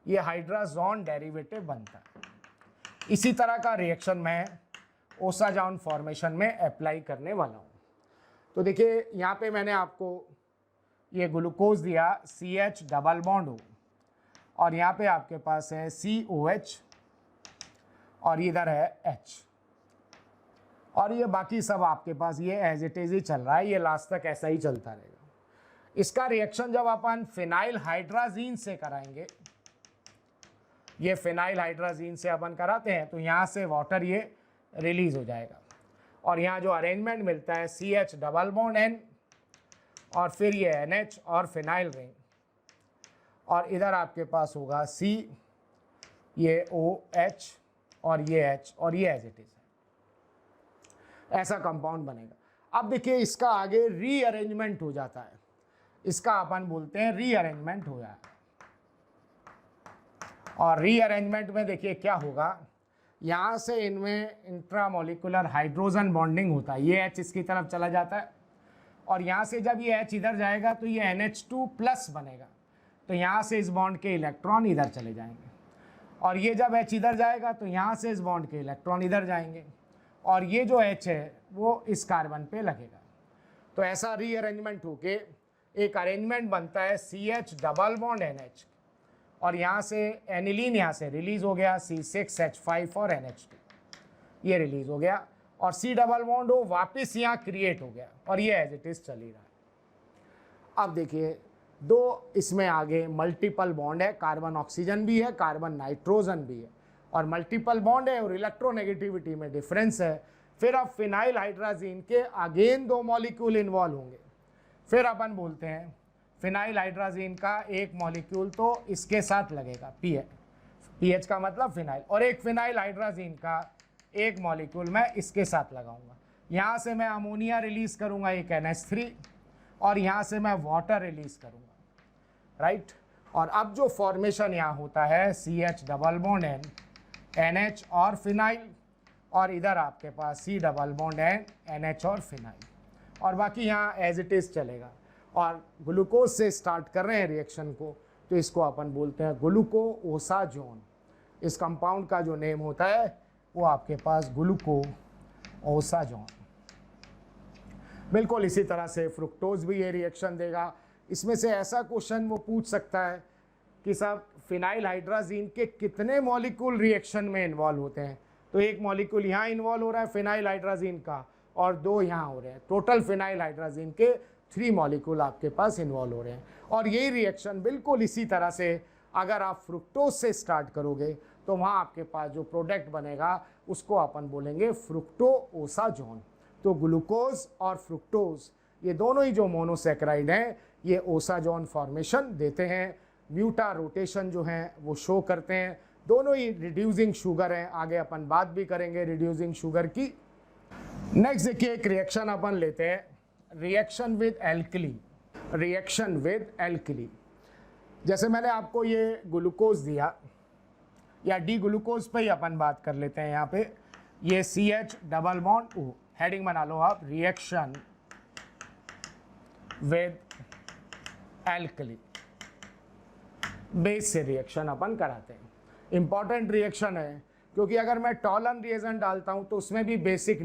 ये हाइड्राजोन डेरिवेटिव बनता है। इसी तरह का रिएक्शन मैं ओसाजोन फॉर्मेशन में अप्लाई करने वाला हूँ। तो देखिए यहाँ पे मैंने आपको ये ग्लूकोज दिया CH डबल बॉन्ड O और यहाँ पे आपके पास है COH और इधर है H और ये बाकी सब आपके पास ये एज इट इज ही चल रहा है, ये लास्ट तक ऐसा ही चलता रहेगा। इसका रिएक्शन जब अपन फिनाइल हाइड्राजीन से कराएंगे, ये फिनाइल हाइड्राजीन से अपन कराते हैं तो यहाँ से वाटर ये रिलीज हो जाएगा और यहाँ जो अरेंजमेंट मिलता है CH डबल बॉन्ड N और फिर ये NH और फिनाइल रिंग और इधर आपके पास होगा C, ये OH और ये H और ये एज इट इज, ऐसा कंपाउंड बनेगा। अब देखिए इसका आगे रीअरेंजमेंट हो जाता है, इसका अपन बोलते हैं रीअरेंजमेंट हो जाए। और रीअरेंजमेंट में देखिए क्या होगा, यहाँ से इनमें इंट्रामोलिकुलर हाइड्रोजन बॉन्डिंग होता है, ये H इसकी तरफ चला जाता है और यहाँ से जब ये H इधर जाएगा तो ये NH2 प्लस बनेगा, तो यहाँ से इस बॉन्ड के इलेक्ट्रॉन इधर चले जाएंगे और ये जब H इधर जाएगा तो यहाँ से इस बॉन्ड के इलेक्ट्रॉन इधर जाएंगे और ये जो H है वो इस कार्बन पे लगेगा। तो ऐसा रीअरेंजमेंट होके एक अरेंजमेंट बनता है CH डबल बॉन्ड NH और यहाँ से एनिलीन यहाँ से रिलीज हो गया C6H5 और NH2, ये रिलीज हो गया और C डबल बॉन्ड O वापस यहाँ क्रिएट हो गया और ये एज इट इज चल ही रहा है। अब देखिए दो इसमें आगे मल्टीपल बॉन्ड है, कार्बन ऑक्सीजन भी है, कार्बन नाइट्रोजन भी है और मल्टीपल बॉन्ड है और इलेक्ट्रोनेगेटिविटी में डिफरेंस है। फिर अब फिनाइल हाइड्राजीन के अगेन 2 मॉलिक्यूल इन्वॉल्व होंगे, फिर अपन बोलते हैं फिनाइल हाइड्राजीन का एक मॉलिक्यूल तो इसके साथ लगेगा PH का मतलब फिनाइल, और एक फिनाइल हाइड्राजीन का एक मॉलिक्यूल मैं इसके साथ लगाऊंगा। यहाँ से मैं अमोनिया रिलीज करूंगा एक NH3 और यहाँ से मैं वाटर रिलीज करूंगा, राइट। और अब जो फॉर्मेशन यहाँ होता है CH double bond N NH और फिनाइल, और इधर आपके पास C double bond N NH और फिनाइल, और बाकी यहाँ एज इट इज़ चलेगा। और ग्लूकोज से स्टार्ट कर रहे हैं रिएक्शन को, तो इसको अपन बोलते हैं ग्लूकोओसाजोन। इस कंपाउंड का जो नेम होता है वो आपके पास ग्लूकोओसाजोन। बिल्कुल इसी तरह से फ्रुक्टोज भी ये रिएक्शन देगा। इसमें से ऐसा क्वेश्चन वो पूछ सकता है कि साहब फिनाइल हाइड्राजीन के कितने मॉलिक्यूल रिएक्शन में इन्वॉल्व होते हैं, तो एक मॉलिक्यूल यहाँ इन्वॉल्व हो रहा है फिनाइल हाइड्राजीन का और 2 यहाँ हो रहे हैं। टोटल फिनाइल हाइड्राजीन के 3 मॉलिक्यूल आपके पास इन्वॉल्व हो रहे हैं। और यही रिएक्शन बिल्कुल इसी तरह से अगर आप फ्रुक्टोज से स्टार्ट करोगे तो वहाँ आपके पास जो प्रोडक्ट बनेगा उसको अपन बोलेंगे फ्रुक्टोओसाजोन। तो ग्लूकोज और फ्रुक्टोज ये दोनों ही जो मोनोसैकेराइड हैं ये ओसाजोन फॉर्मेशन देते हैं। म्यूटा रोटेशन जो है वो शो करते हैं। दोनों ही रिड्यूसिंग शुगर हैं, आगे अपन बात भी करेंगे रिड्यूसिंग शुगर की। नेक्स्ट देखिए एक रिएक्शन अपन लेते हैं, reaction with alkali. Reaction with alkali, जैसे मैंने आपको ये ग्लूकोज दिया या डी ग्लूकोज पे ही अपन बात कर लेते हैं। यहाँ पे ये CH double bond O, heading बना लो आप, रिएक्शन विद एल्कली। बेस से रिएक्शन अपन कराते हैं। इंपॉर्टेंट रिएक्शन है क्योंकि अगर मैं टॉलन रिएजेंट डालता हूं तो उसमें भी बेसिक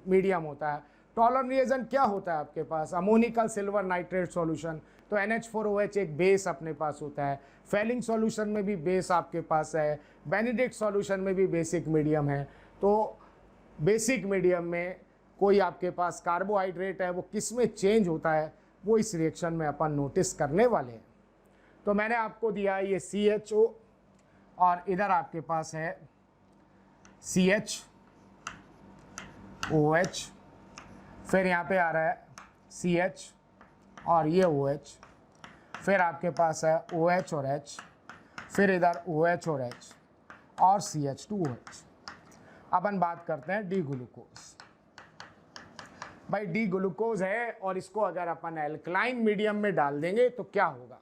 मीडियम होता है। टॉलन रिएजेंट क्या होता है आपके पास, अमोनिकल सिल्वर नाइट्रेट सॉल्यूशन, तो NH4OH एक बेस अपने पास होता है। फेलिंग सॉल्यूशन में भी बेस आपके पास है, बेनेडिक्ट सॉल्यूशन में भी बेसिक मीडियम है। तो बेसिक मीडियम में कोई आपके पास कार्बोहाइड्रेट है वो किस में चेंज होता है वो इस रिएक्शन में अपन नोटिस करने वाले हैं। तो मैंने आपको दिया ये CHO और इधर आपके पास है CHOH, फिर यहाँ पे आ रहा है CH और ये OH, फिर आपके पास है OH और H, फिर इधर OH और H और CH2OH। अपन बात करते हैं डी ग्लूकोज। भाई डी ग्लूकोज है और इसको अगर अपन एल्कलाइन मीडियम में डाल देंगे तो क्या होगा,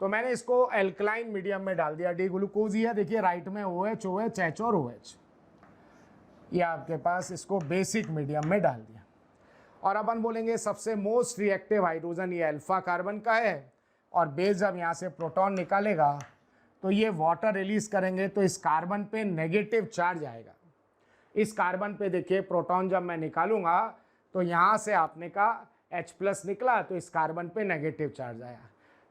तो मैंने इसको एल्कलाइन मीडियम में डाल दिया। डी ग्लूकोज ही है, देखिए राइट में OH OH H और OH, ये आपके पास इसको बेसिक मीडियम में डाल दिया। और अपन बोलेंगे सबसे मोस्ट रिएक्टिव हाइड्रोजन ये अल्फा कार्बन का है, और बेस जब यहाँ से प्रोटॉन निकालेगा तो ये वाटर रिलीज करेंगे तो इस कार्बन पे नेगेटिव चार्ज आएगा। इस कार्बन पे देखिए प्रोटॉन जब मैं निकालूंगा तो यहाँ से आपने का H+ निकला तो इस कार्बन पे नेगेटिव चार्ज आया।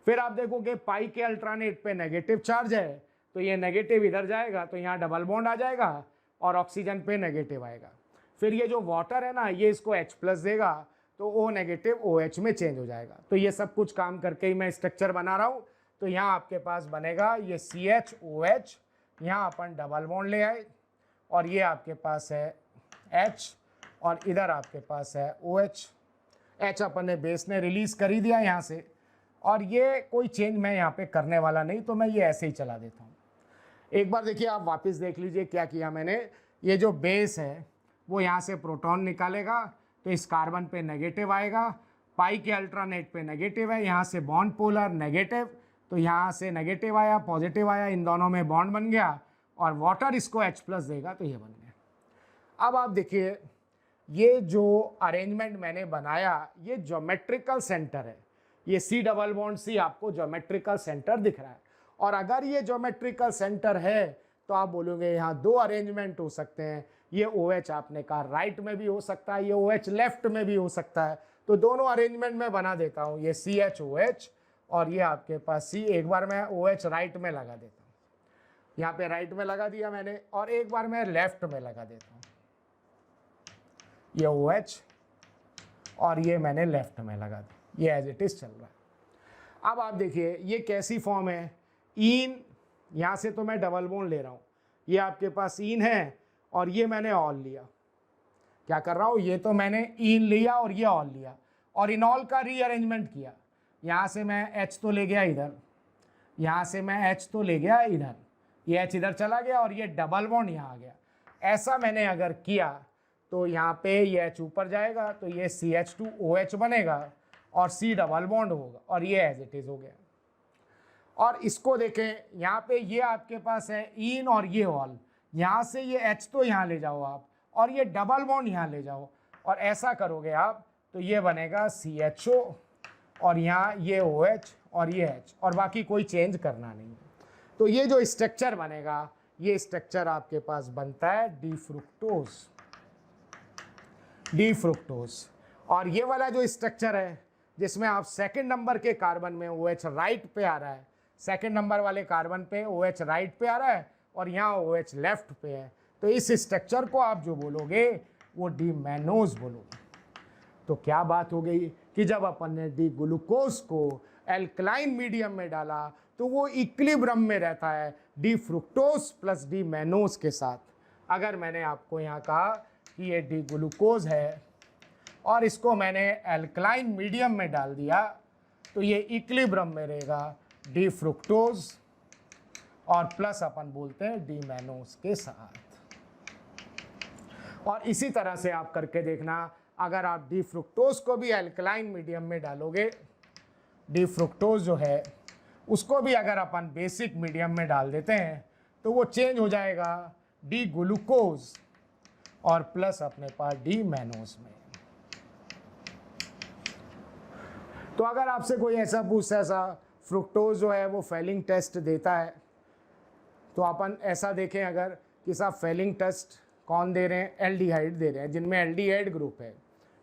फिर आप देखोगे पाई के अल्ट्रानेट पे नेगेटिव चार्ज है तो ये नेगेटिव इधर जाएगा तो यहाँ डबल बॉन्ड आ जाएगा और ऑक्सीजन पे नेगेटिव आएगा। फिर ये जो वाटर है ना ये इसको H+ देगा तो O नेगेटिव OH में चेंज हो जाएगा। तो ये सब कुछ काम करके ही मैं स्ट्रक्चर बना रहा हूँ। तो यहाँ आपके पास बनेगा ये CHOH, यहाँ अपन डबल बॉन्ड ले आए और ये आपके पास है H और इधर आपके पास है OH। H अपन ने बेस ने रिलीज कर ही दिया यहाँ से, और ये कोई चेंज मैं यहाँ पे करने वाला नहीं, तो मैं ये ऐसे ही चला देता हूँ। एक बार देखिए आप वापस देख लीजिए क्या किया मैंने। ये जो बेस है वो यहाँ से प्रोटॉन निकालेगा तो इस कार्बन पे नेगेटिव आएगा, पाई के अल्ट्रानेट पे नेगेटिव है, यहाँ से बॉन्ड पोलर नेगेटिव, तो यहाँ से नेगेटिव आया पॉजिटिव आया, इन दोनों में बॉन्ड बन गया और वाटर इसको H+ देगा तो ये बन गया। अब आप देखिए ये जो अरेंजमेंट मैंने बनाया ये ज्योमेट्रिकल सेंटर है, ये C डबल बॉन्ड C आपको ज्योमेट्रिकल सेंटर दिख रहा है। और अगर ये ज्योमेट्रिकल सेंटर है तो आप बोलोगे यहाँ 2 अरेंजमेंट हो सकते हैं। ये OH आपने कहा राइट में भी हो सकता है, ये OH लेफ्ट में भी हो सकता है, तो दोनों अरेंजमेंट में बना देता हूँ। ये CHOH और ये आपके पास C, एक बार मैं OH राइट में लगा देता हूँ, यहाँ पे राइट में लगा दिया मैंने, और एक बार मैं लेफ्ट में लगा देता हूँ, ये OH और ये मैंने लेफ्ट में लगा दिया, ये एज इट इज चल रहा है। अब आप देखिए ये कैसी फॉर्म है, इन, यहाँ से तो मैं डबल बॉन्ड ले रहा हूँ, ये आपके पास इन है और ये मैंने ऑल लिया। क्या कर रहा हूँ, ये तो मैंने इन लिया और ये ऑल लिया और इनॉल का रीअरेंजमेंट किया। यहाँ से मैं H तो ले गया इधर, यहाँ से मैं H तो ले गया इधर, ये H इधर चला गया और ये डबल बॉन्ड यहाँ आ गया। ऐसा मैंने अगर किया तो यहाँ पे ये H ऊपर जाएगा तो ये CH2OH बनेगा और C डबल बॉन्ड होगा और ये एज इट इज हो गया। और इसको देखें, यहाँ पे ये आपके पास है इन और ये ऑल, यहाँ से ये H तो यहाँ ले जाओ आप और ये डबल बॉन्ड यहाँ ले जाओ और ऐसा करोगे आप तो ये बनेगा CHO और यहाँ ये OH और ये H और बाकी कोई चेंज करना नहीं। तो ये जो स्ट्रक्चर बनेगा, ये स्ट्रक्चर आपके पास बनता है डी फ्रुक्टोज। और ये वाला जो स्ट्रक्चर है जिसमें आप सेकंड नंबर के कार्बन में OH राइट पे आ रहा है, सेकंड नंबर वाले कार्बन पे OH राइट पे आ रहा है और यहाँ OH लेफ्ट पे है, तो इस स्ट्रक्चर को आप जो बोलोगे वो डी मैनोज बोलोगे। तो क्या बात हो गई कि जब अपन ने डी ग्लूकोज को एल्कलाइन मीडियम में डाला तो वो इक्विलिब्रियम में रहता है D fructose plus D mannose के साथ। अगर मैंने आपको यहाँ कहा कि ये डी ग्लूकोज है और इसको मैंने एल्कलाइन मीडियम में डाल दिया तो ये इक्विलिब्रियम में रहेगा डी फ्रुक्टोज और प्लस अपन बोलते हैं डी मैनोज के साथ। और इसी तरह से आप करके देखना, अगर आप डी फ्रुक्टोज को भी एल्कलाइन मीडियम में डालोगे, डी फ्रुक्टोज जो है उसको भी अगर अपन बेसिक मीडियम में डाल देते हैं तो वो चेंज हो जाएगा डी ग्लूकोज और प्लस अपने पास डी मैनोज में। तो अगर आपसे कोई ऐसा पूछता है सा फ्रुक्टोज जो है वो फेलिंग टेस्ट देता है, तो अपन ऐसा देखें अगर कि साहब फेलिंग टेस्ट कौन दे रहे हैं, एल्डिहाइड दे रहे हैं जिनमें एल्डिहाइड ग्रुप है,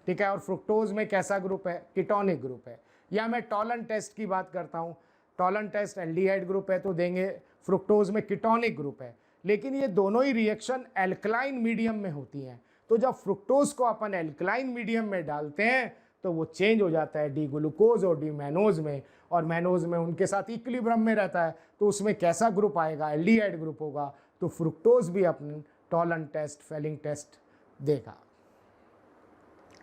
ठीक है, और फ्रुक्टोज में कैसा ग्रुप है, कीटोनिक ग्रुप है। या मैं टॉलन टेस्ट की बात करता हूँ, टॉलन टेस्ट एल्डिहाइड ग्रुप है तो देंगे, फ्रुक्टोज में कीटोनिक ग्रुप है, लेकिन ये दोनों ही रिएक्शन एल्कलाइन मीडियम में होती हैं। तो जब फ्रुक्टोज को अपन एल्कलाइन मीडियम में डालते हैं तो वो चेंज हो जाता है डी ग्लूकोज और डी मैनोज में, और मैनोज में उनके साथ इक्विलिब्रियम में रहता है तो उसमें कैसा ग्रुप आएगा, एल्डिहाइड ग्रुप होगा। तो फ्रुक्टोज भी अपने टॉलन टेस्ट फेलिंग टेस्ट देगा।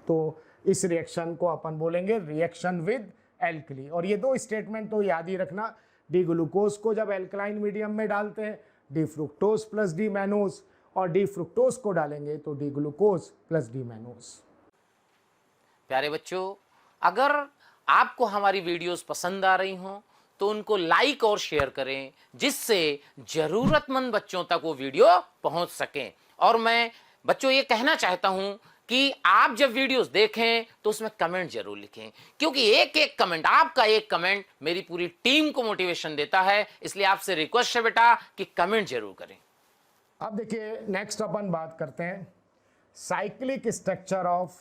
तो इस रिएक्शन को अपन बोलेंगे रिएक्शन विद एल्कली। और ये दो स्टेटमेंट तो याद ही रखना, डी ग्लूकोज को जब एल्कलाइन मीडियम में डालते हैं D fructose plus D mannose, और डी फ्रुक्टोज को डालेंगे तो D glucose plus D mannose. प्यारे बच्चों, अगर आपको हमारी वीडियोस पसंद आ रही हों तो उनको लाइक और शेयर करें जिससे जरूरतमंद बच्चों तक वो वीडियो पहुंच सके। और मैं बच्चों ये कहना चाहता हूं कि आप जब वीडियोस देखें तो उसमें कमेंट जरूर लिखें, क्योंकि एक एक कमेंट, आपका एक कमेंट मेरी पूरी टीम को मोटिवेशन देता है। इसलिए आपसे रिक्वेस्ट है बेटा कि कमेंट जरूर करें। अब देखिए नेक्स्ट अपन बात करते हैं cyclic structure of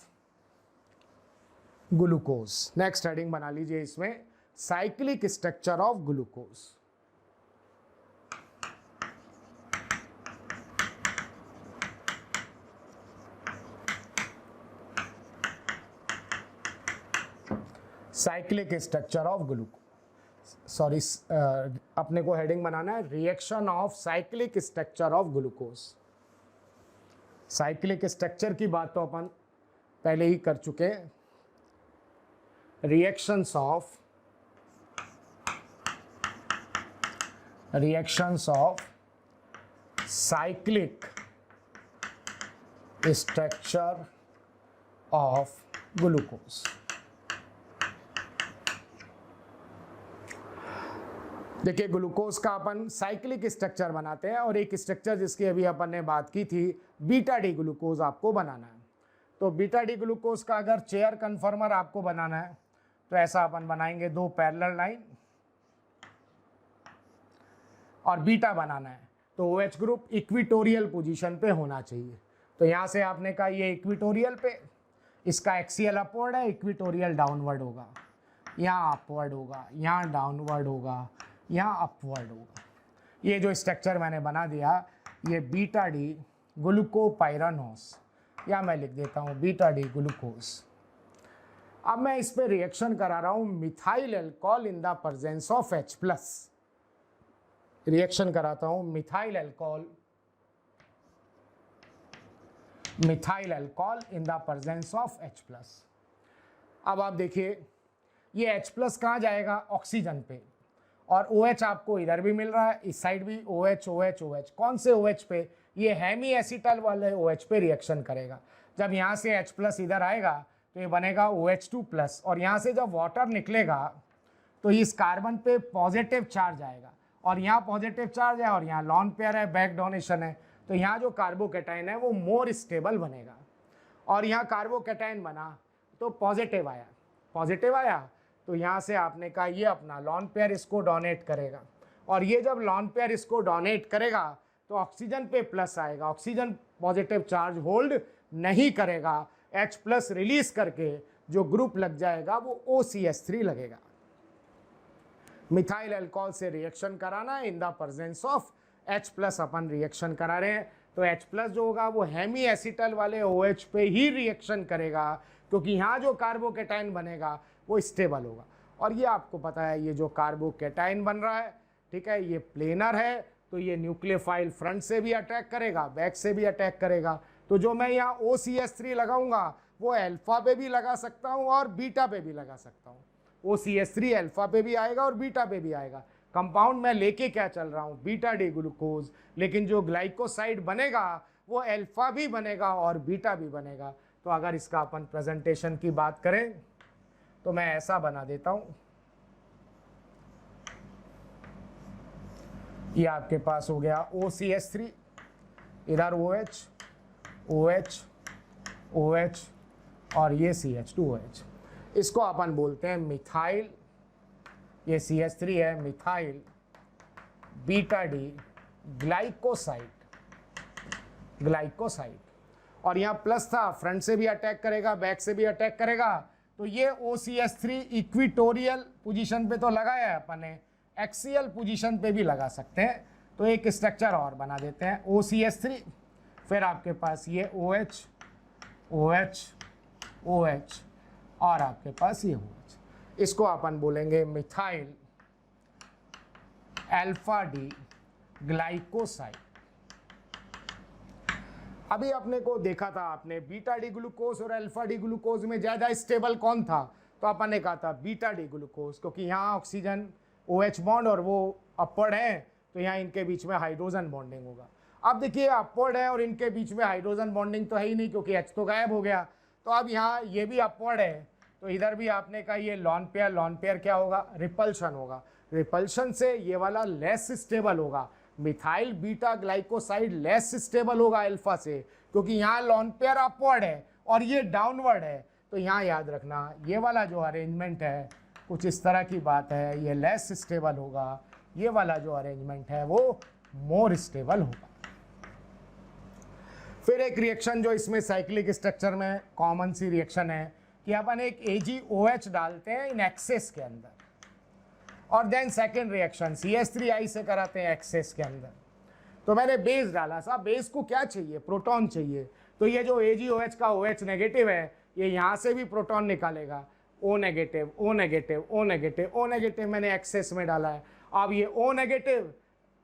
glucose. Next heading बना लीजिए इसमें, cyclic structure of glucose. Cyclic structure of glucose, sorry अपने को हेडिंग बनाना है reaction of cyclic structure of glucose. Cyclic structure की बात तो अपन पहले ही कर चुके हैं। Reactions of cyclic structure of glucose. देखिए ग्लूकोज का अपन साइक्लिक स्ट्रक्चर बनाते हैं, और एक स्ट्रक्चर जिसकी अभी अपन ने बात की थी बीटा डी ग्लूकोज आपको बनाना है। तो बीटा डी ग्लूकोज का अगर चेयर कन्फर्मर आपको बनाना है तो ऐसा अपन बनाएंगे, दो पैरेलल लाइन, और बीटा बनाना है तो OH ग्रुप इक्विटोरियल पोजीशन पे होना चाहिए। तो यहाँ से आपने कहा ये इक्विटोरियल पे, इसका एक्सियल अपवर्ड है, इक्विटोरियल डाउनवर्ड होगा, यहाँ अपवर्ड होगा, यहाँ डाउनवर्ड होगा, यहाँ अपवर्ड होगा। ये जो स्ट्रक्चर मैंने बना दिया ये बीटा डी ग्लूकोपाइरानोस, या मैं लिख देता हूँ बीटा डी ग्लूकोज। अब मैं इस पे रिएक्शन करा रहा हूँ methyl alcohol in the presence of H+। Reaction कराता हूँ methyl alcohol in the presence of H+। अब आप देखिए ये H+ कहाँ जाएगा, ऑक्सीजन पे, और OH आपको इधर भी मिल रहा है, इस साइड भी OH OH OH। कौन से OH पे, ये हेमी एसिटल वाले OH पे रिएक्शन करेगा। जब यहाँ से H प्लस इधर आएगा तो ये बनेगा OH2 प्लस, और यहाँ से जब वाटर निकलेगा तो इस कार्बन पे पॉजिटिव चार्ज आएगा, और यहाँ पॉजिटिव चार्ज है और यहाँ लॉन पेयर है, बैक डोनेशन है, तो यहाँ जो कार्बोकैटायन है वो मोर स्टेबल बनेगा। और यहाँ कार्बोकैटायन बना तो पॉजिटिव आया तो यहाँ से आपने कहा ये अपना लॉन पेयर इसको डोनेट करेगा, और ये जब लॉन पेयर इसको डोनेट करेगा तो ऑक्सीजन पे प्लस आएगा, ऑक्सीजन पॉजिटिव चार्ज होल्ड नहीं करेगा, H प्लस रिलीज करके जो ग्रुप लग जाएगा वो OCH3 लगेगा। मिथाइल अल्कोहल से रिएक्शन कराना in the presence of H plus upon reaction करा रहे हैं, तो H प्लस जो होगा वो हेमी एसिटल वाले OH पे ही रिएक्शन करेगा, क्योंकि यहाँ जो कार्बोकैटायन बनेगा वो स्टेबल होगा। और ये आपको पता है, ये जो कार्बोकैटायन बन रहा है, ठीक है, ये प्लेनर है, तो ये न्यूक्लियोफाइल फ्रंट से भी अटैक करेगा, बैक से भी अटैक करेगा। तो जो मैं यहाँ OCH3 लगाऊंगा वो अल्फा पे भी लगा सकता हूँ और बीटा पे भी लगा सकता हूँ। OCH3 अल्फा पे भी आएगा और बीटा पे भी आएगा। कंपाउंड में लेके क्या चल रहा हूँ, बीटा डी ग्लूकोज, लेकिन जो ग्लाइकोसाइड बनेगा वो अल्फा भी बनेगा और बीटा भी बनेगा। तो अगर इसका अपन प्रेजेंटेशन की बात करें तो मैं ऐसा बना देता हूँ, ये आपके पास हो गया OCH3, इधर OH OH OH और ये CH2OH, इसको अपन बोलते हैं मिथाइल, ये CH3 है, मिथाइल बीटा डी ग्लाइकोसाइड। और यहाँ प्लस था, फ्रंट से भी अटैक करेगा, बैक से भी अटैक करेगा, तो ये OCH3 इक्विटोरियल पोजीशन पे तो लगाया है अपन ने, एक्सियल पोजीशन पे भी लगा सकते हैं। तो एक स्ट्रक्चर और बना देते हैं OCH3, फिर आपके पास ये OH OH OH और आपके पास ये OH, इसको अपन बोलेंगे मिथाइल अल्फा डी ग्लाइकोसाइड। अभी अपने को देखा था, आपने बीटा डी ग्लूकोज और अल्फा डी ग्लूकोज में ज़्यादा स्टेबल कौन था, तो अपन ने कहा था बीटा डी ग्लूकोज, क्योंकि यहाँ ऑक्सीजन OH बॉन्ड और वो अपवर्ड है, तो यहाँ इनके बीच में हाइड्रोजन बॉन्डिंग होगा। अब देखिए अपवर्ड है और इनके बीच में हाइड्रोजन बॉन्डिंग तो है ही नहीं, क्योंकि H तो गायब हो गया। तो अब यहाँ ये भी अपवर्ड है, तो इधर भी आपने कहा ये लॉन पेयर क्या होगा, रिपल्शन होगा। रिपल्शन से ये वाला लेस स्टेबल होगा, methyl beta glycoside less stable होगा अल्फा से, क्योंकि यहाँ लॉन पेयर अपवर्ड है और ये डाउनवर्ड है। तो यहाँ याद रखना ये वाला जो अरेंजमेंट है कुछ इस तरह की बात है, ये लेस स्टेबल होगा, ये वाला जो अरेंजमेंट है वो मोर स्टेबल होगा। फिर एक रिएक्शन जो इसमें साइक्लिक स्ट्रक्चर में कॉमन सी रिएक्शन है कि अपन एक AgOH डालते हैं इन एक्सेस के अंदर, और देन सेकेंड रिएक्शन CH3I से कराते हैं एक्सेस के अंदर। तो मैंने बेस डाला, साहब बेस को क्या चाहिए, प्रोटॉन चाहिए, तो ये जो AgOH का OH नेगेटिव है ये यहाँ से भी प्रोटॉन निकालेगा, O negative O negative O negative O negative मैंने एक्सेस में डाला है। अब ये O नेगेटिव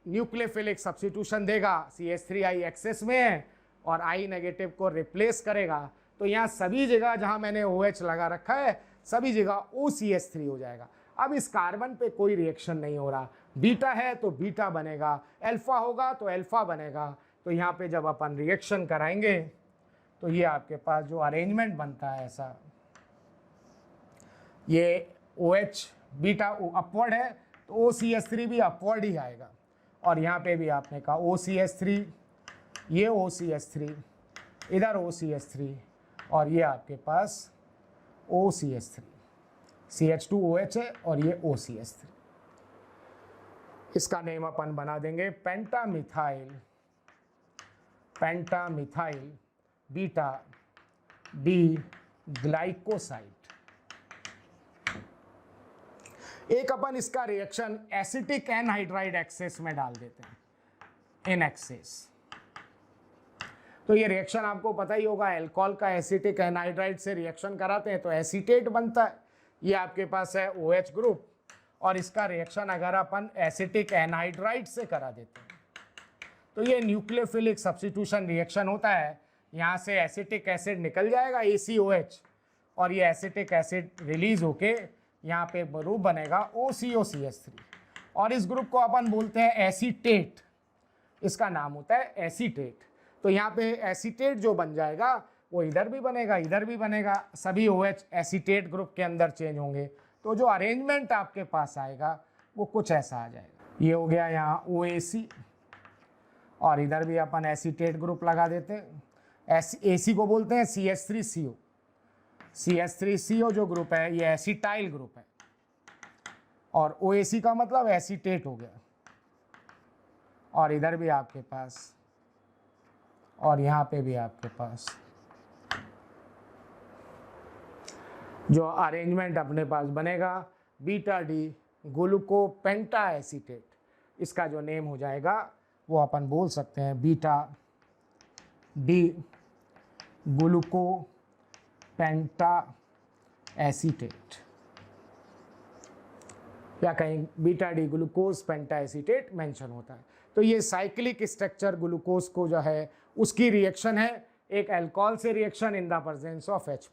न्यूक्लियोफिलिक सब्स्टिट्यूशन देगा, CH3I एक्सेस में है और I नेगेटिव को रिप्लेस करेगा, तो यहाँ सभी जगह जहाँ मैंने OH लगा रखा है सभी जगह OCH3 हो जाएगा। अब इस कार्बन पे कोई रिएक्शन नहीं हो रहा, बीटा है तो बीटा बनेगा, अल्फा होगा तो अल्फा बनेगा। तो यहाँ पे जब अपन रिएक्शन कराएंगे तो ये आपके पास जो अरेंजमेंट बनता है ऐसा, ये OH बीटा अपवर्ड है तो OCH3 भी अपवर्ड ही आएगा, और यहाँ पे भी आपने कहा OCH3, ये OCH3, इधर OCH3 और ये आपके पास OCH3, CH2OH है और ये OCH3। इसका नेम अपन बना देंगे पेंटामिथाइल बीटा डी ग्लाइकोसाइड। एक अपन इसका रिएक्शन एसिटिक एनहाइड्राइड एक्सेस में डाल देते हैं, इन एक्सेस। तो ये रिएक्शन आपको पता ही होगा, अल्कोहल का एसिटिक एनहाइड्राइड से रिएक्शन कराते हैं तो एसीटेट बनता है। ये आपके पास है OH ग्रुप, और इसका रिएक्शन अगर अपन एसिटिक एनहाइड्राइड से करा देते हैं तो ये न्यूक्लियोफिलिक सब्स्टिट्यूशन रिएक्शन होता है। यहाँ से एसिटिक एसिड निकल जाएगा ACOH, और ये एसिटिक एसिड रिलीज होके यहाँ पे ग्रुप बनेगा OCOCH3, और इस ग्रुप को अपन बोलते हैं एसीटेट। इसका नाम होता है एसीटेट। तो यहाँ पे एसीटेट जो बन जाएगा वो इधर भी बनेगा, इधर भी बनेगा, सभी OH एसीटेट ग्रुप के अंदर चेंज होंगे। तो जो अरेंजमेंट आपके पास आएगा वो कुछ ऐसा आ जाएगा। ये हो गया यहाँ OAC, और इधर भी अपन एसीटेट ग्रुप लगा देते हैं। AC को बोलते हैं CH3CO। CH3CO जो ग्रुप है ये एसीटाइल ग्रुप है, और OAC का मतलब एसीटेट हो गया। और इधर भी आपके पास, और यहाँ पे भी आपके पास जो अरेंजमेंट अपने पास बनेगा βD ग्लूकोपेंटा एसीटेट, इसका जो नेम हो जाएगा वो अपन बोल सकते हैं βD ग्लूकोपेंटा एसीटेट, या कहीं βD ग्लूकोज पेंटा एसीटेट मेंशन होता है। तो ये साइक्लिक स्ट्रक्चर ग्लूकोज को जो है उसकी रिएक्शन है, एक अल्कोहल से reaction in the presence of H+।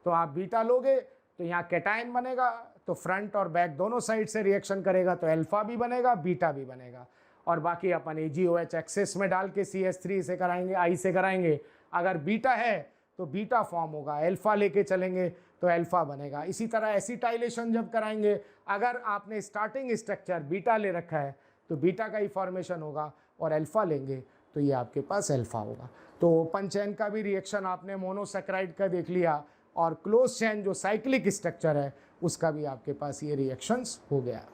तो आप बीटा लोगे तो यहाँ कैटायन बनेगा, तो फ्रंट और बैक दोनों साइड से रिएक्शन करेगा, तो अल्फा भी बनेगा, बीटा भी बनेगा। और बाकी अपन AgOH एक्सेस में डाल के CH3 से कराएंगे, I से कराएंगे। अगर बीटा है तो बीटा फॉर्म होगा, अल्फा लेके चलेंगे तो अल्फा बनेगा। इसी तरह एसिटाइलेशन जब कराएंगे, अगर आपने स्टार्टिंग स्ट्रक्चर बीटा ले रखा है तो बीटा का ही फॉर्मेशन होगा, और अल्फा लेंगे तो ये आपके पास अल्फा होगा। तो ओपन चेन का भी रिएक्शन आपने मोनोसैकेराइड का देख लिया, और क्लोज चेन जो साइक्लिक स्ट्रक्चर है उसका भी आपके पास ये रिएक्शंस हो गया।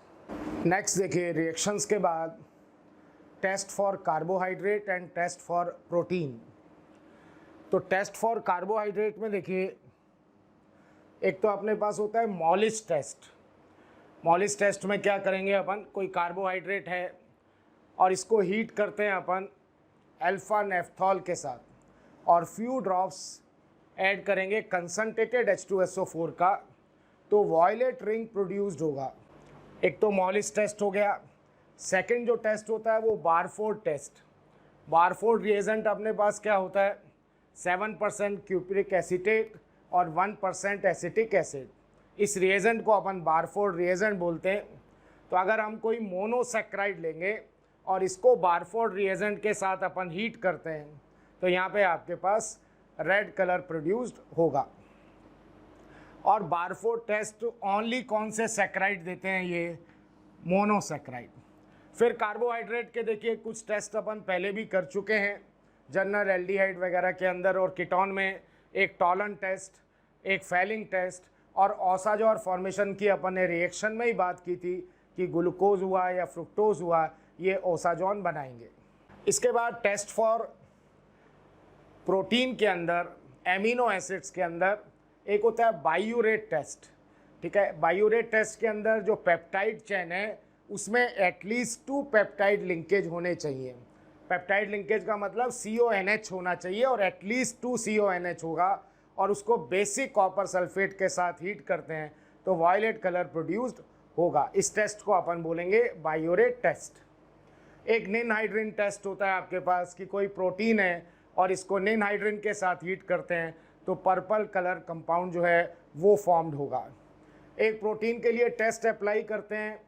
नेक्स्ट देखिए, रिएक्शंस के बाद test for carbohydrate and test for protein. तो टेस्ट फॉर कार्बोहाइड्रेट में देखिए, एक तो अपने पास होता है मॉलिस टेस्ट। मॉलिस टेस्ट में क्या करेंगे अपन, कोई कार्बोहाइड्रेट है और इसको हीट करते हैं अपन अल्फा नेफ्थॉल के साथ, और फ्यू ड्रॉप्स ऐड करेंगे कंसंट्रेटेड H2SO4 का, तो वॉयलेट रिंग प्रोड्यूस्ड होगा। एक तो मॉलिस टेस्ट हो गया। सेकंड जो टेस्ट होता है वो बारफोर्ड टेस्ट। बारफोर्ड रिएजेंट अपने पास क्या होता है, 7% क्यूप्रिक एसीटेट और 1% एसिटिक एसिड। इस रिएजेंट को अपन बारफोर्ड रिएजेंट बोलते हैं। तो अगर हम कोई मोनोसैकेराइड लेंगे और इसको बारफोर्ड रिएजेंट के साथ अपन हीट करते हैं, तो यहाँ पे आपके पास रेड कलर प्रोड्यूस्ड होगा। और बारफोर्ड टेस्ट ओनली कौन से सैकेराइड देते हैं, ये मोनोसैकेराइड। फिर कार्बोहाइड्रेट के देखिए कुछ टेस्ट अपन पहले भी कर चुके हैं, जनरल एल्डिहाइड वगैरह के अंदर, और कीटोन में एक टॉलन टेस्ट, एक फैलिंग टेस्ट, और ओसाजोर फॉर्मेशन की अपन ने रिएक्शन में ही बात की थी कि ग्लूकोज हुआ या फ्रुक्टोज हुआ, ये ओसाजोन बनाएंगे। इसके बाद टेस्ट फॉर प्रोटीन के अंदर, एमिनो एसिड्स के अंदर एक होता है बायूरेट टेस्ट। ठीक है, बायूरेट टेस्ट के अंदर जो पेप्टाइड चेन है उसमें एटलीस्ट 2 पेप्टाइड लिंकेज होने चाहिए। पेप्टाइड लिंकेज का मतलब CONH होना चाहिए, और एटलीस्ट 2 CONH होगा, और उसको बेसिक कॉपर सल्फेट के साथ हीट करते हैं तो वायलेट कलर प्रोड्यूस्ड होगा। इस टेस्ट को अपन बोलेंगे बायूरेट टेस्ट। एक निनहाइड्रिन टेस्ट होता है आपके पास कि कोई प्रोटीन है और इसको निनहाइड्रिन के साथ हीट करते हैं तो पर्पल कलर कंपाउंड जो है वो फॉर्म्ड होगा। एक प्रोटीन के लिए टेस्ट अप्लाई करते हैं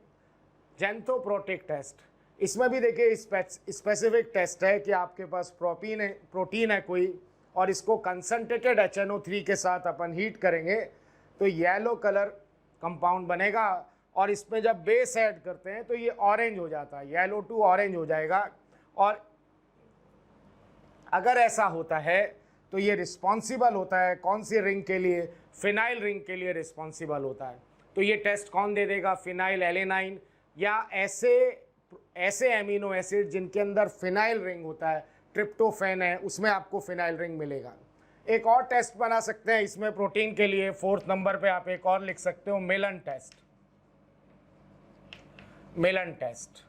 जेंथोप्रोटिक टेस्ट। इसमें भी देखिए स्पेसिफिक टेस्ट है कि आपके पास प्रोटीन है कोई, और इसको कंसंट्रेटेड HNO3 के साथ अपन हीट करेंगे तो येलो कलर कंपाउंड बनेगा, और इसमें जब बेस ऐड करते हैं तो ये ऑरेंज हो जाता है, येलो टू ऑरेंज हो जाएगा। और अगर ऐसा होता है तो ये रिस्पॉन्सिबल होता है कौन सी रिंग के लिए, फिनाइल रिंग के लिए रिस्पॉन्सिबल होता है। तो ये टेस्ट कौन दे देगा, फिनाइल एलेनाइन, या ऐसे एमिनो एसिड जिनके अंदर फिनाइल रिंग होता है, ट्रिप्टोफैन है उसमें आपको फिनाइल रिंग मिलेगा। एक और टेस्ट बना सकते हैं इसमें प्रोटीन के लिए, 4th नंबर पे आप एक और लिख सकते हो, मेलन टेस्ट। मेलन टेस्ट,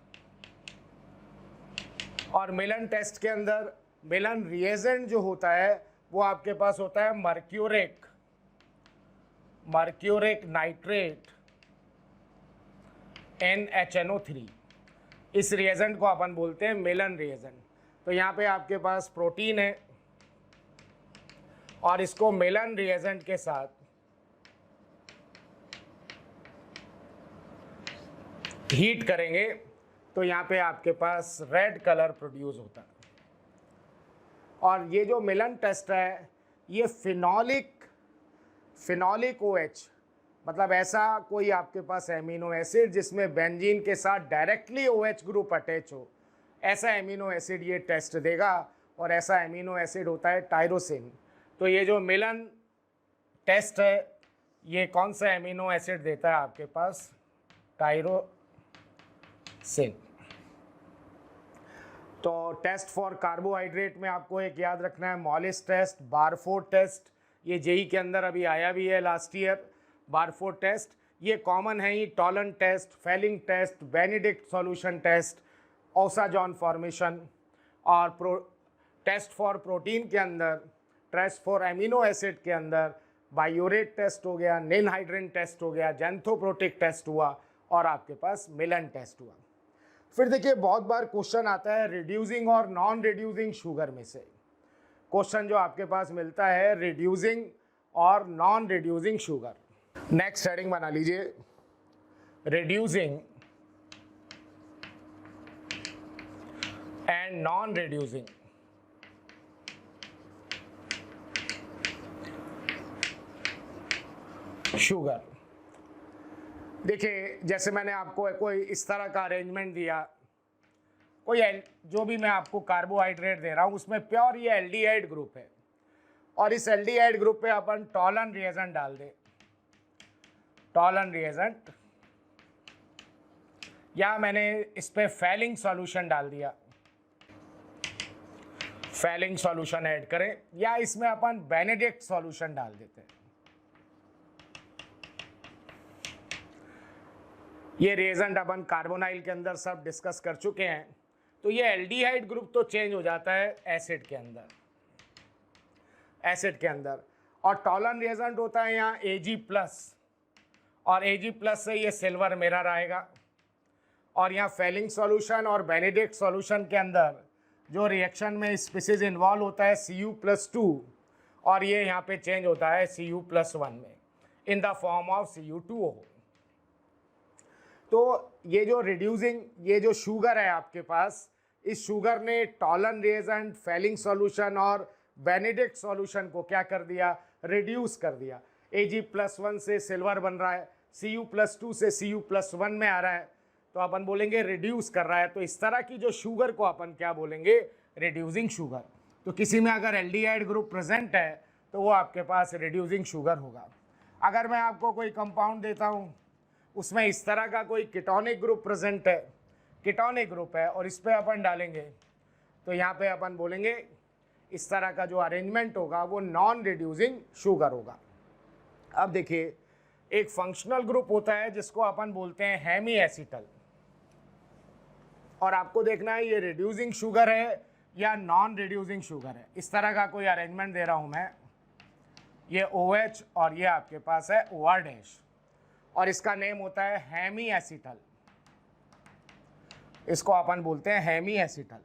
और मेलन टेस्ट के अंदर मेलन रिएजेंट जो होता है वो आपके पास होता है मर्क्यूरिक नाइट्रेट NHNO3। इस रिएजेंट को अपन बोलते हैं मेलन रिएजेंट। तो यहाँ पे आपके पास प्रोटीन है और इसको मेलन रिएजेंट के साथ हीट करेंगे तो यहाँ पे आपके पास रेड कलर प्रोड्यूस होता है। और ये जो मिलन टेस्ट है ये फिनॉलिक OH, मतलब ऐसा कोई आपके पास एमिनो एसिड जिसमें बेंजीन के साथ डायरेक्टली OH ग्रुप अटैच हो, ऐसा एमिनो एसिड ये टेस्ट देगा। और ऐसा एमिनो एसिड होता है टायरोसिन। तो ये जो मिलन टेस्ट है ये कौन सा एमिनो एसिड देता है आपके पास? टायरोसिन। तो टेस्ट फॉर कार्बोहाइड्रेट में आपको एक याद रखना है, मॉलिस टेस्ट, बारफोर्ड टेस्ट, ये जेई के अंदर अभी आया भी है लास्ट ईयर। बारफोर्ड टेस्ट ये कॉमन है ही, Tollens test, Fehling test, Benedict solution test, osazone formation. और टेस्ट फॉर प्रोटीन के अंदर, टेस्ट फॉर एमिनो एसिड के अंदर बायोरेट टेस्ट हो गया, निनहाइड्रिन टेस्ट हो गया, जेंथोप्रोटिक टेस्ट हुआ, और आपके पास मिलन टेस्ट हुआ। फिर देखिए बहुत बार क्वेश्चन आता है रिड्यूसिंग और नॉन रिड्यूसिंग शुगर में से। क्वेश्चन जो आपके पास मिलता है रिड्यूसिंग और non reducing sugar. Next heading बना लीजिए, reducing and non reducing sugar. देखिए जैसे मैंने आपको कोई इस तरह का अरेंजमेंट दिया, कोई जो भी मैं आपको कार्बोहाइड्रेट दे रहा हूँ उसमें प्योर ये एल्डिहाइड ग्रुप है, और इस एल्डिहाइड ग्रुप पे अपन टॉलन रिएजेंट डाल दें, टॉलन रिएजेंट, या मैंने इस पे फेलिंग सॉल्यूशन डाल दिया, फेलिंग सॉल्यूशन ऐड करें, या इसमें अपन बेनेडिक्ट सॉल्यूशन डाल देते हैं। ये रिएजेंट अपन कार्बोनाइल के अंदर सब डिस्कस कर चुके हैं। तो ये एल्डिहाइड ग्रुप तो चेंज हो जाता है एसिड के अंदर, एसिड के अंदर। और टॉलन रिएजेंट होता है यहाँ Ag+, और Ag+ से ये सिल्वर मिरर आएगा। और यहाँ फेलिंग सॉल्यूशन और बेनेडिक्ट सॉल्यूशन के अंदर जो रिएक्शन में स्पीसीज इन्वॉल्व होता है Cu+2, और ये यहाँ पे चेंज होता है Cu+1 में in the form of Cu2O। तो ये जो रिड्यूसिंग, ये जो शुगर है आपके पास, इस शुगर ने टॉलन रिएजेंट, फेलिंग सॉल्यूशन और बेनेडिक्ट सॉल्यूशन को क्या कर दिया? रिड्यूस कर दिया। Ag+1 से सिल्वर बन रहा है, Cu+2 से Cu+1 में आ रहा है, तो अपन बोलेंगे रिड्यूस कर रहा है। तो इस तरह की जो शुगर को अपन क्या बोलेंगे? Reducing sugar. तो किसी में अगर एल्डिहाइड ग्रुप प्रेजेंट है तो वो आपके पास रिड्यूसिंग शुगर होगा। अगर मैं आपको कोई कंपाउंड देता हूँ उसमें इस तरह का कोई कीटोनिक ग्रुप प्रेजेंट है, कीटोनिक ग्रुप है, और इस पर अपन डालेंगे तो यहाँ पे अपन बोलेंगे इस तरह का जो अरेंजमेंट होगा वो नॉन रिड्यूसिंग शुगर होगा। अब देखिए एक फंक्शनल ग्रुप होता है जिसको अपन बोलते हैं हेमी एसिटल, और आपको देखना है ये रिड्यूसिंग शुगर है या नॉन रिड्यूसिंग शुगर है। इस तरह का कोई अरेंजमेंट दे रहा हूँ मैं, ये OH और ये आपके पास है OR-, और इसका नेम होता है हेमी एसिटल, इसको अपन बोलते हैं हेमी एसिटल।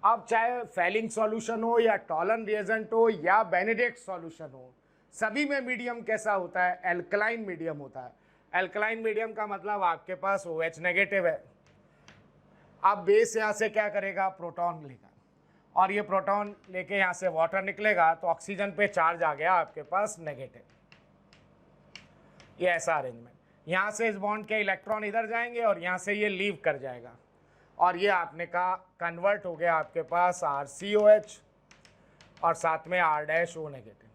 अब चाहे फेलिंग सॉल्यूशन हो या टॉलन रिएजेंट हो या बेनेडिक्ट सॉल्यूशन हो, सभी में मीडियम कैसा होता है? एल्कलाइन मीडियम होता है। एल्कलाइन मीडियम का मतलब आपके पास OH नेगेटिव है। अब बेस यहाँ से क्या करेगा? प्रोटॉन लेगा, और ये प्रोटॉन लेके यहाँ से वाटर निकलेगा तो ऑक्सीजन पे चार्ज आ गया आपके पास नेगेटिव। ये ऐसा अरेंजमेंट, यहाँ से इस बॉन्ड के इलेक्ट्रॉन इधर जाएंगे और यहाँ से ये लीव कर जाएगा, और ये आपने कहा कन्वर्ट हो गया आपके पास RCOH और साथ में R-O नेगेटिव।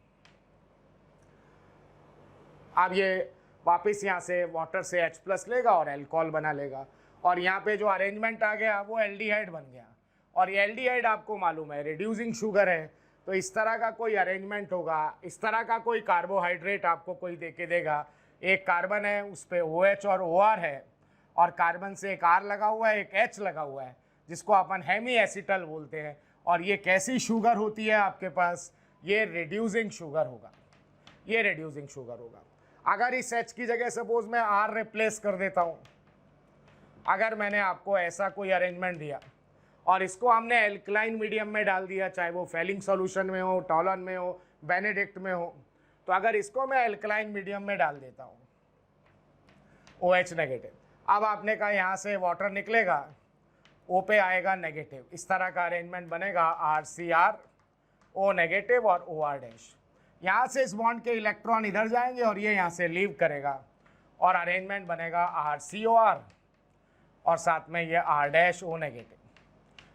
अब ये वापस यहाँ से वाटर से H+ लेगा और एल्कोहल बना लेगा, और यहाँ पे जो अरेंजमेंट आ गया वो एल्डिहाइड बन गया। और ये एल्डिहाइड आपको मालूम है रिड्यूसिंग शुगर है, तो इस तरह का कोई अरेंजमेंट होगा, इस तरह का कोई कार्बोहाइड्रेट आपको कोई दे के देगा, एक कार्बन है उस पर OH और OR है, और कार्बन से एक R लगा हुआ है, एक H लगा हुआ है, जिसको अपन हेमी एसिटल बोलते हैं। और ये कैसी शुगर होती है आपके पास? ये रिड्यूसिंग शुगर होगा, ये रिड्यूसिंग शुगर होगा। अगर इस H की जगह सपोज मैं R रिप्लेस कर देता हूँ, अगर मैंने आपको ऐसा कोई अरेंजमेंट दिया और इसको हमने एल्कलाइन मीडियम में डाल दिया, चाहे वो फेलिंग सॉल्यूशन में हो, टॉलन में हो, बेनेडिक्ट में हो, तो अगर इसको मैं एल्कलाइन मीडियम में डाल देता हूँ OH नेगेटिव, अब आपने कहा यहाँ से वाटर निकलेगा O पे आएगा नेगेटिव। इस तरह का अरेंजमेंट बनेगा RCr O नेगेटिव और OR डैश। यहाँ से इस बॉन्ड के इलेक्ट्रॉन इधर जाएंगे और ये यहाँ से लीव करेगा और अरेंजमेंट बनेगा RCOR और साथ में ये R डैश O नेगेटिव।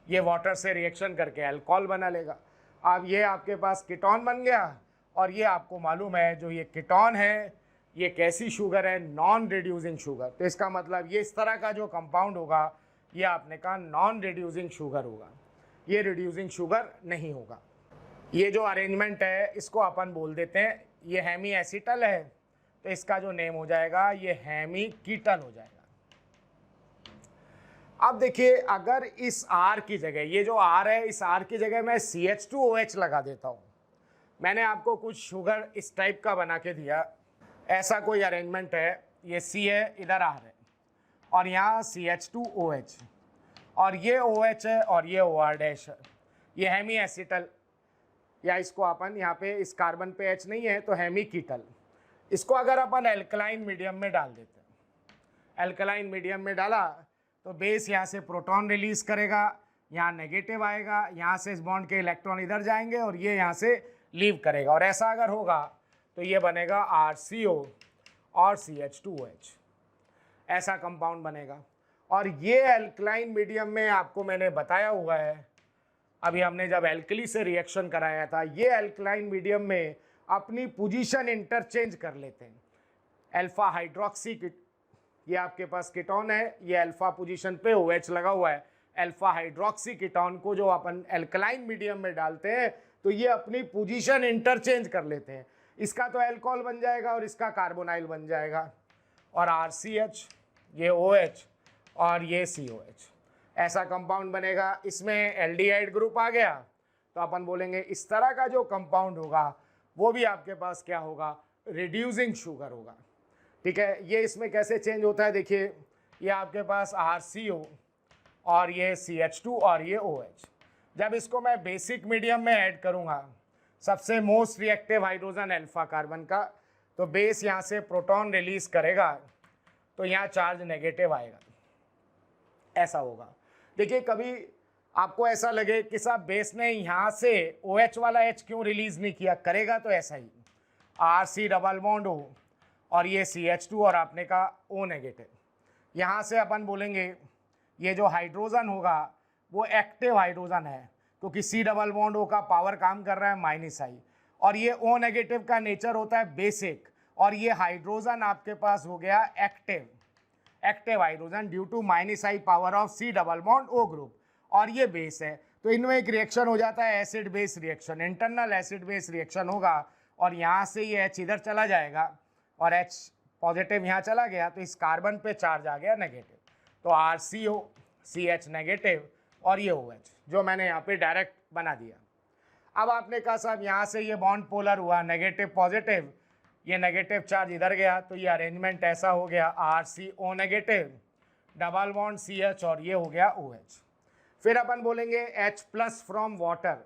ये वाटर से रिएक्शन करके अल्कोहल बना लेगा। अब ये आपके पास कीटोन बन गया और ये आपको मालूम है जो ये कीटोन है ये कैसी शुगर है, नॉन रिड्यूसिंग शुगर। तो इसका मतलब ये इस तरह का जो कंपाउंड होगा ये आपने कहा नॉन रिड्यूसिंग शुगर होगा, ये रिड्यूसिंग शुगर नहीं होगा। ये जो अरेंजमेंट है इसको अपन बोल देते हैं, ये हेमी एसिटल है तो इसका जो नेम हो जाएगा ये हेमी कीटल हो जाएगा। अब देखिए अगर इस R की जगह, ये जो R है इस R की जगह मैं CH2OH लगा देता हूँ। मैंने आपको कुछ शुगर इस टाइप का बना के दिया, ऐसा कोई अरेंजमेंट है, ये C है, इधर R है और यहाँ CH2OH और ये OH है और ये OR डैश है, ये हेमी एसिटल, या इसको अपन यहाँ पे इस कार्बन पे H नहीं है तो हेमी कीटल। इसको अगर अपन एल्कलाइन मीडियम में डाल देते हैं, एल्कलाइन मीडियम में डाला तो बेस यहाँ से प्रोटॉन रिलीज करेगा, यहाँ नेगेटिव आएगा, यहाँ से इस बॉन्ड के इलेक्ट्रॉन इधर जाएंगे और ये यहाँ से लीव करेगा और ऐसा अगर होगा तो ये बनेगा RCO और CH2OH, ऐसा कंपाउंड बनेगा। और ये एल्कलाइन मीडियम में आपको मैंने बताया हुआ है, अभी हमने जब एल्कली से रिएक्शन कराया था, ये एल्कलाइन मीडियम में अपनी पोजीशन इंटरचेंज कर लेते हैं। अल्फा हाइड्रोक्सी, ये आपके पास कीटोन है, ये अल्फा पोजीशन पे OH लगा हुआ है, अल्फा हाइड्रोक्सी कीटोन को जो अपन एल्कलाइन मीडियम में डालते हैं तो ये अपनी पोजीशन इंटरचेंज कर लेते हैं। इसका तो अल्कोहल बन जाएगा और इसका कार्बोनाइल बन जाएगा और RCH, ये OH और ये COH, ऐसा कंपाउंड बनेगा। इसमें एल्डिहाइड ग्रुप आ गया तो अपन बोलेंगे इस तरह का जो कंपाउंड होगा वो भी आपके पास क्या होगा, रिड्यूसिंग शुगर होगा। ठीक है, ये इसमें कैसे चेंज होता है देखिए, ये आपके पास RCO और ये CH2 और ये OH, जब इसको मैं बेसिक मीडियम में ऐड करूँगा, सबसे most reactive hydrogen alpha carbon का, तो बेस यहाँ से प्रोटॉन रिलीज करेगा तो यहाँ चार्ज नेगेटिव आएगा, ऐसा होगा। देखिए कभी आपको ऐसा लगे कि साहब बेस ने यहाँ से OH वाला H क्यों रिलीज नहीं किया, करेगा तो ऐसा ही, RC डबल बॉन्ड O और ये CH2 और आपने कहा O नेगेटिव। यहाँ से अपन बोलेंगे ये जो हाइड्रोजन होगा वो एक्टिव हाइड्रोजन है क्योंकि C डबल बॉन्ड O का पावर काम कर रहा है -I, और ये O नेगेटिव का नेचर होता है बेसिक, और ये हाइड्रोजन आपके पास हो गया active hydrogen due to -I power of C double bond O group, और ये बेस है। तो इनमें एक रिएक्शन हो जाता है acid base reaction, internal acid base reaction होगा और यहाँ से ये H इधर चला जाएगा और H पॉजिटिव यहाँ चला गया तो इस कार्बन पे चार्ज आ गया नेगेटिव, तो RCO CH नेगेटिव और ये OH जो मैंने यहाँ पे डायरेक्ट बना दिया। अब आपने कहा साहब यहाँ से ये बॉन्ड पोलर हुआ, नेगेटिव पॉजिटिव, ये नेगेटिव चार्ज इधर गया तो ये अरेंजमेंट ऐसा हो गया RCO negative double bond CH और ये हो गया OH। फिर अपन बोलेंगे H प्लस फ्रॉम वाटर,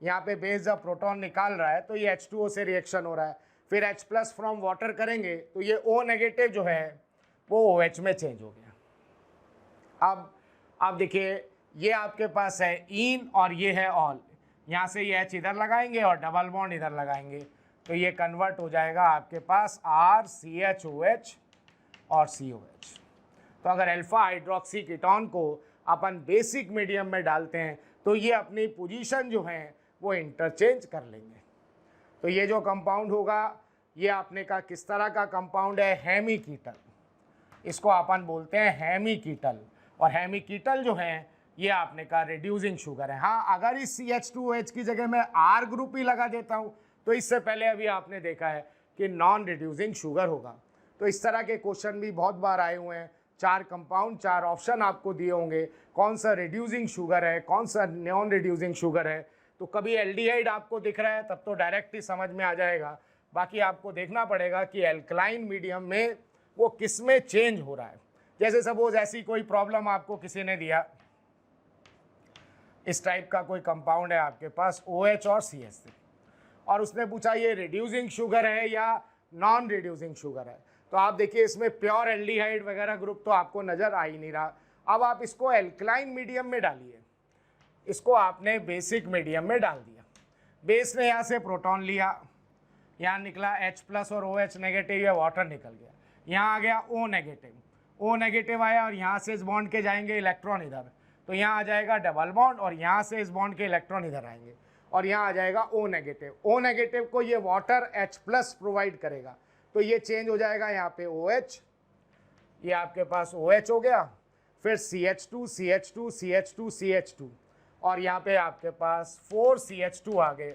यहाँ पे बेस जब प्रोटॉन निकाल रहा है तो ये H2O से रिएक्शन हो रहा है, फिर H प्लस फ्रॉम वाटर करेंगे तो ये O नेगेटिव जो है वो OH में चेंज हो गया। अब देखिए ये आपके पास है इन और ये है ऑल, यहाँ से ये H इधर लगाएंगे और डबल बॉन्ड इधर लगाएंगे तो ये कन्वर्ट हो जाएगा आपके पास RCHOH और COH। तो अगर अल्फा हाइड्रोक्सी कीटोन को अपन बेसिक मीडियम में डालते हैं तो ये अपनी पोजीशन जो है वो इंटरचेंज कर लेंगे। तो ये जो कंपाउंड होगा ये आपने कहा किस तरह का कंपाउंड है, हेमी कीटल, इसको अपन बोलते हैं हेमी कीटल, और हेमी कीटल जो है ये आपने कहा रिड्यूसिंग शुगर है। हाँ, अगर इस CH2OH की जगह मैं R ग्रुप ही लगा देता हूँ तो इससे पहले अभी आपने देखा है कि नॉन रिड्यूसिंग शुगर होगा। तो इस तरह के क्वेश्चन भी बहुत बार आए हुए हैं, 4 कंपाउंड 4 ऑप्शन आपको दिए होंगे, कौन सा रिड्यूसिंग शुगर है, कौन सा नॉन रिड्यूसिंग शुगर है। तो कभी एल्डिहाइड आपको दिख रहा है तब तो डायरेक्ट ही समझ में आ जाएगा, बाकी आपको देखना पड़ेगा कि एल्कलाइन मीडियम में वो किस में चेंज हो रहा है। जैसे सपोज ऐसी कोई प्रॉब्लम आपको किसी ने दिया, इस टाइप का कोई कंपाउंड है आपके पास OH और CH3, और उसने पूछा ये रिड्यूसिंग शुगर है या नॉन रिड्यूसिंग शुगर है, तो आप देखिए इसमें प्योर एल्डिहाइड वगैरह ग्रुप तो आपको नज़र आ ही नहीं रहा। अब आप इसको एल्कलाइन मीडियम में डालिए, इसको आपने बेसिक मीडियम में डाल दिया। बेस ने यहाँ से प्रोटॉन लिया, यहाँ निकला H+ और OH नेगेटिव, या वाटर निकल गया। यहाँ आ गया O नेगेटिव, O नेगेटिव आया और यहाँ से इस बॉन्ड के जाएंगे इलेक्ट्रॉन इधर, तो यहाँ आ जाएगा डबल बॉन्ड और यहाँ से इस बॉन्ड के इलेक्ट्रॉन इधर आएंगे और यहाँ आ जाएगा O नेगेटिव। O नेगेटिव को ये वाटर H+ प्रोवाइड करेगा, तो ये चेंज हो जाएगा यहाँ पे OH, ये आपके पास OH हो गया, फिर CH2 CH2 CH2 CH2 और यहाँ पे आपके पास 4 CH2 आ गए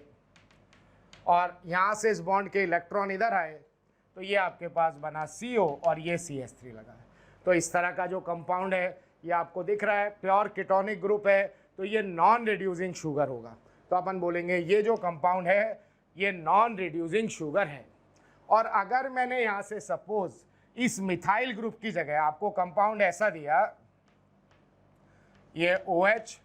और यहाँ से इस बॉन्ड के इलेक्ट्रॉन इधर आए, तो ये आपके पास बना CO और ये CH3 लगा है। तो इस तरह का जो कंपाउंड है ये आपको दिख रहा है, प्योर कीटोनिक ग्रुप है, तो ये नॉन रिड्यूसिंग शुगर होगा। तो अपन बोलेंगे ये जो कंपाउंड है ये नॉन रिड्यूसिंग शुगर है। और अगर मैंने यहाँ से सपोज इस मिथाइल ग्रुप की जगह आपको कंपाउंड ऐसा दिया, ये OH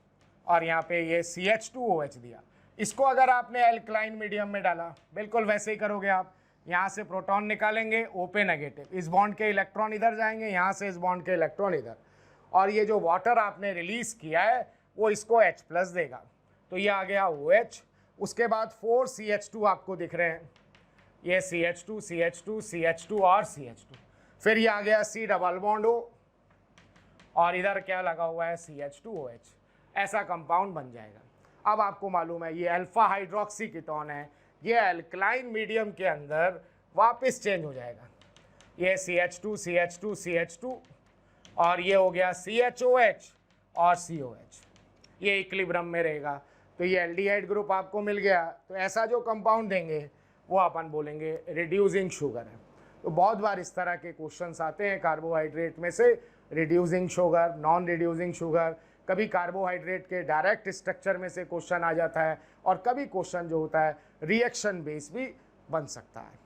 और यहाँ पे ये CH2OH दिया, इसको अगर आपने एल्कलाइन मीडियम में डाला, बिल्कुल वैसे ही करोगे आप। यहाँ से प्रोटॉन निकालेंगे O पे नेगेटिव, इस बॉन्ड के इलेक्ट्रॉन इधर जाएंगे, यहाँ से इस बॉन्ड के इलेक्ट्रॉन इधर, और ये जो वाटर आपने रिलीज किया है वो इसको H+ देगा, तो ये आ गया OH। उसके बाद 4 CH2 आपको दिख रहे हैं, ये CH2 CH2 CH2 और CH2, फिर ये आ गया C डबल बॉन्ड O और इधर क्या लगा हुआ है CH2OH, ऐसा कंपाउंड बन जाएगा। अब आपको मालूम है ये अल्फा हाइड्रोक्सी कीटोन है, ये अल्कलाइन मीडियम के अंदर वापस चेंज हो जाएगा, ये CH2 CH2 CH2 और ये हो गया CHOH और COH, ये इक्विलिब्रियम में रहेगा, तो ये एल्डिहाइड ग्रुप आपको मिल गया। तो ऐसा जो कंपाउंड देंगे वो अपन बोलेंगे रिड्यूसिंग शुगर है। तो बहुत बार इस तरह के क्वेश्चंस आते हैं कार्बोहाइड्रेट में से, reducing sugar, non reducing sugar, कभी कार्बोहाइड्रेट के डायरेक्ट स्ट्रक्चर में से क्वेश्चन आ जाता है और कभी क्वेश्चन जो होता है रिएक्शन बेस भी बन सकता है।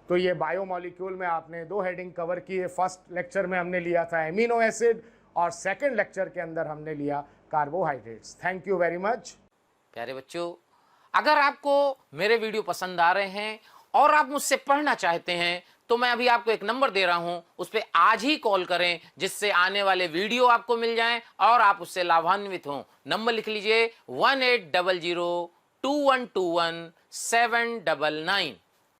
तो ये बायोमॉलिक्यूल में आपने 2 हेडिंग कवर की है। फर्स्ट लेक्चर में हमने लिया था एमिनो एसिड और सेकंड लेक्चर के अंदर हमने लिया carbohydrates. Thank you very much. प्यारे बच्चों, अगर आपको मेरे वीडियो पसंद आ रहे हैं और आप मुझसे पढ़ना चाहते हैं तो मैं अभी आपको एक नंबर दे रहा हूं, उस पर आज ही कॉल करें, जिससे आने वाले वीडियो आपको मिल जाएं और आप उससे लाभान्वित हों। नंबर लिख लीजिए 1800 2121 799।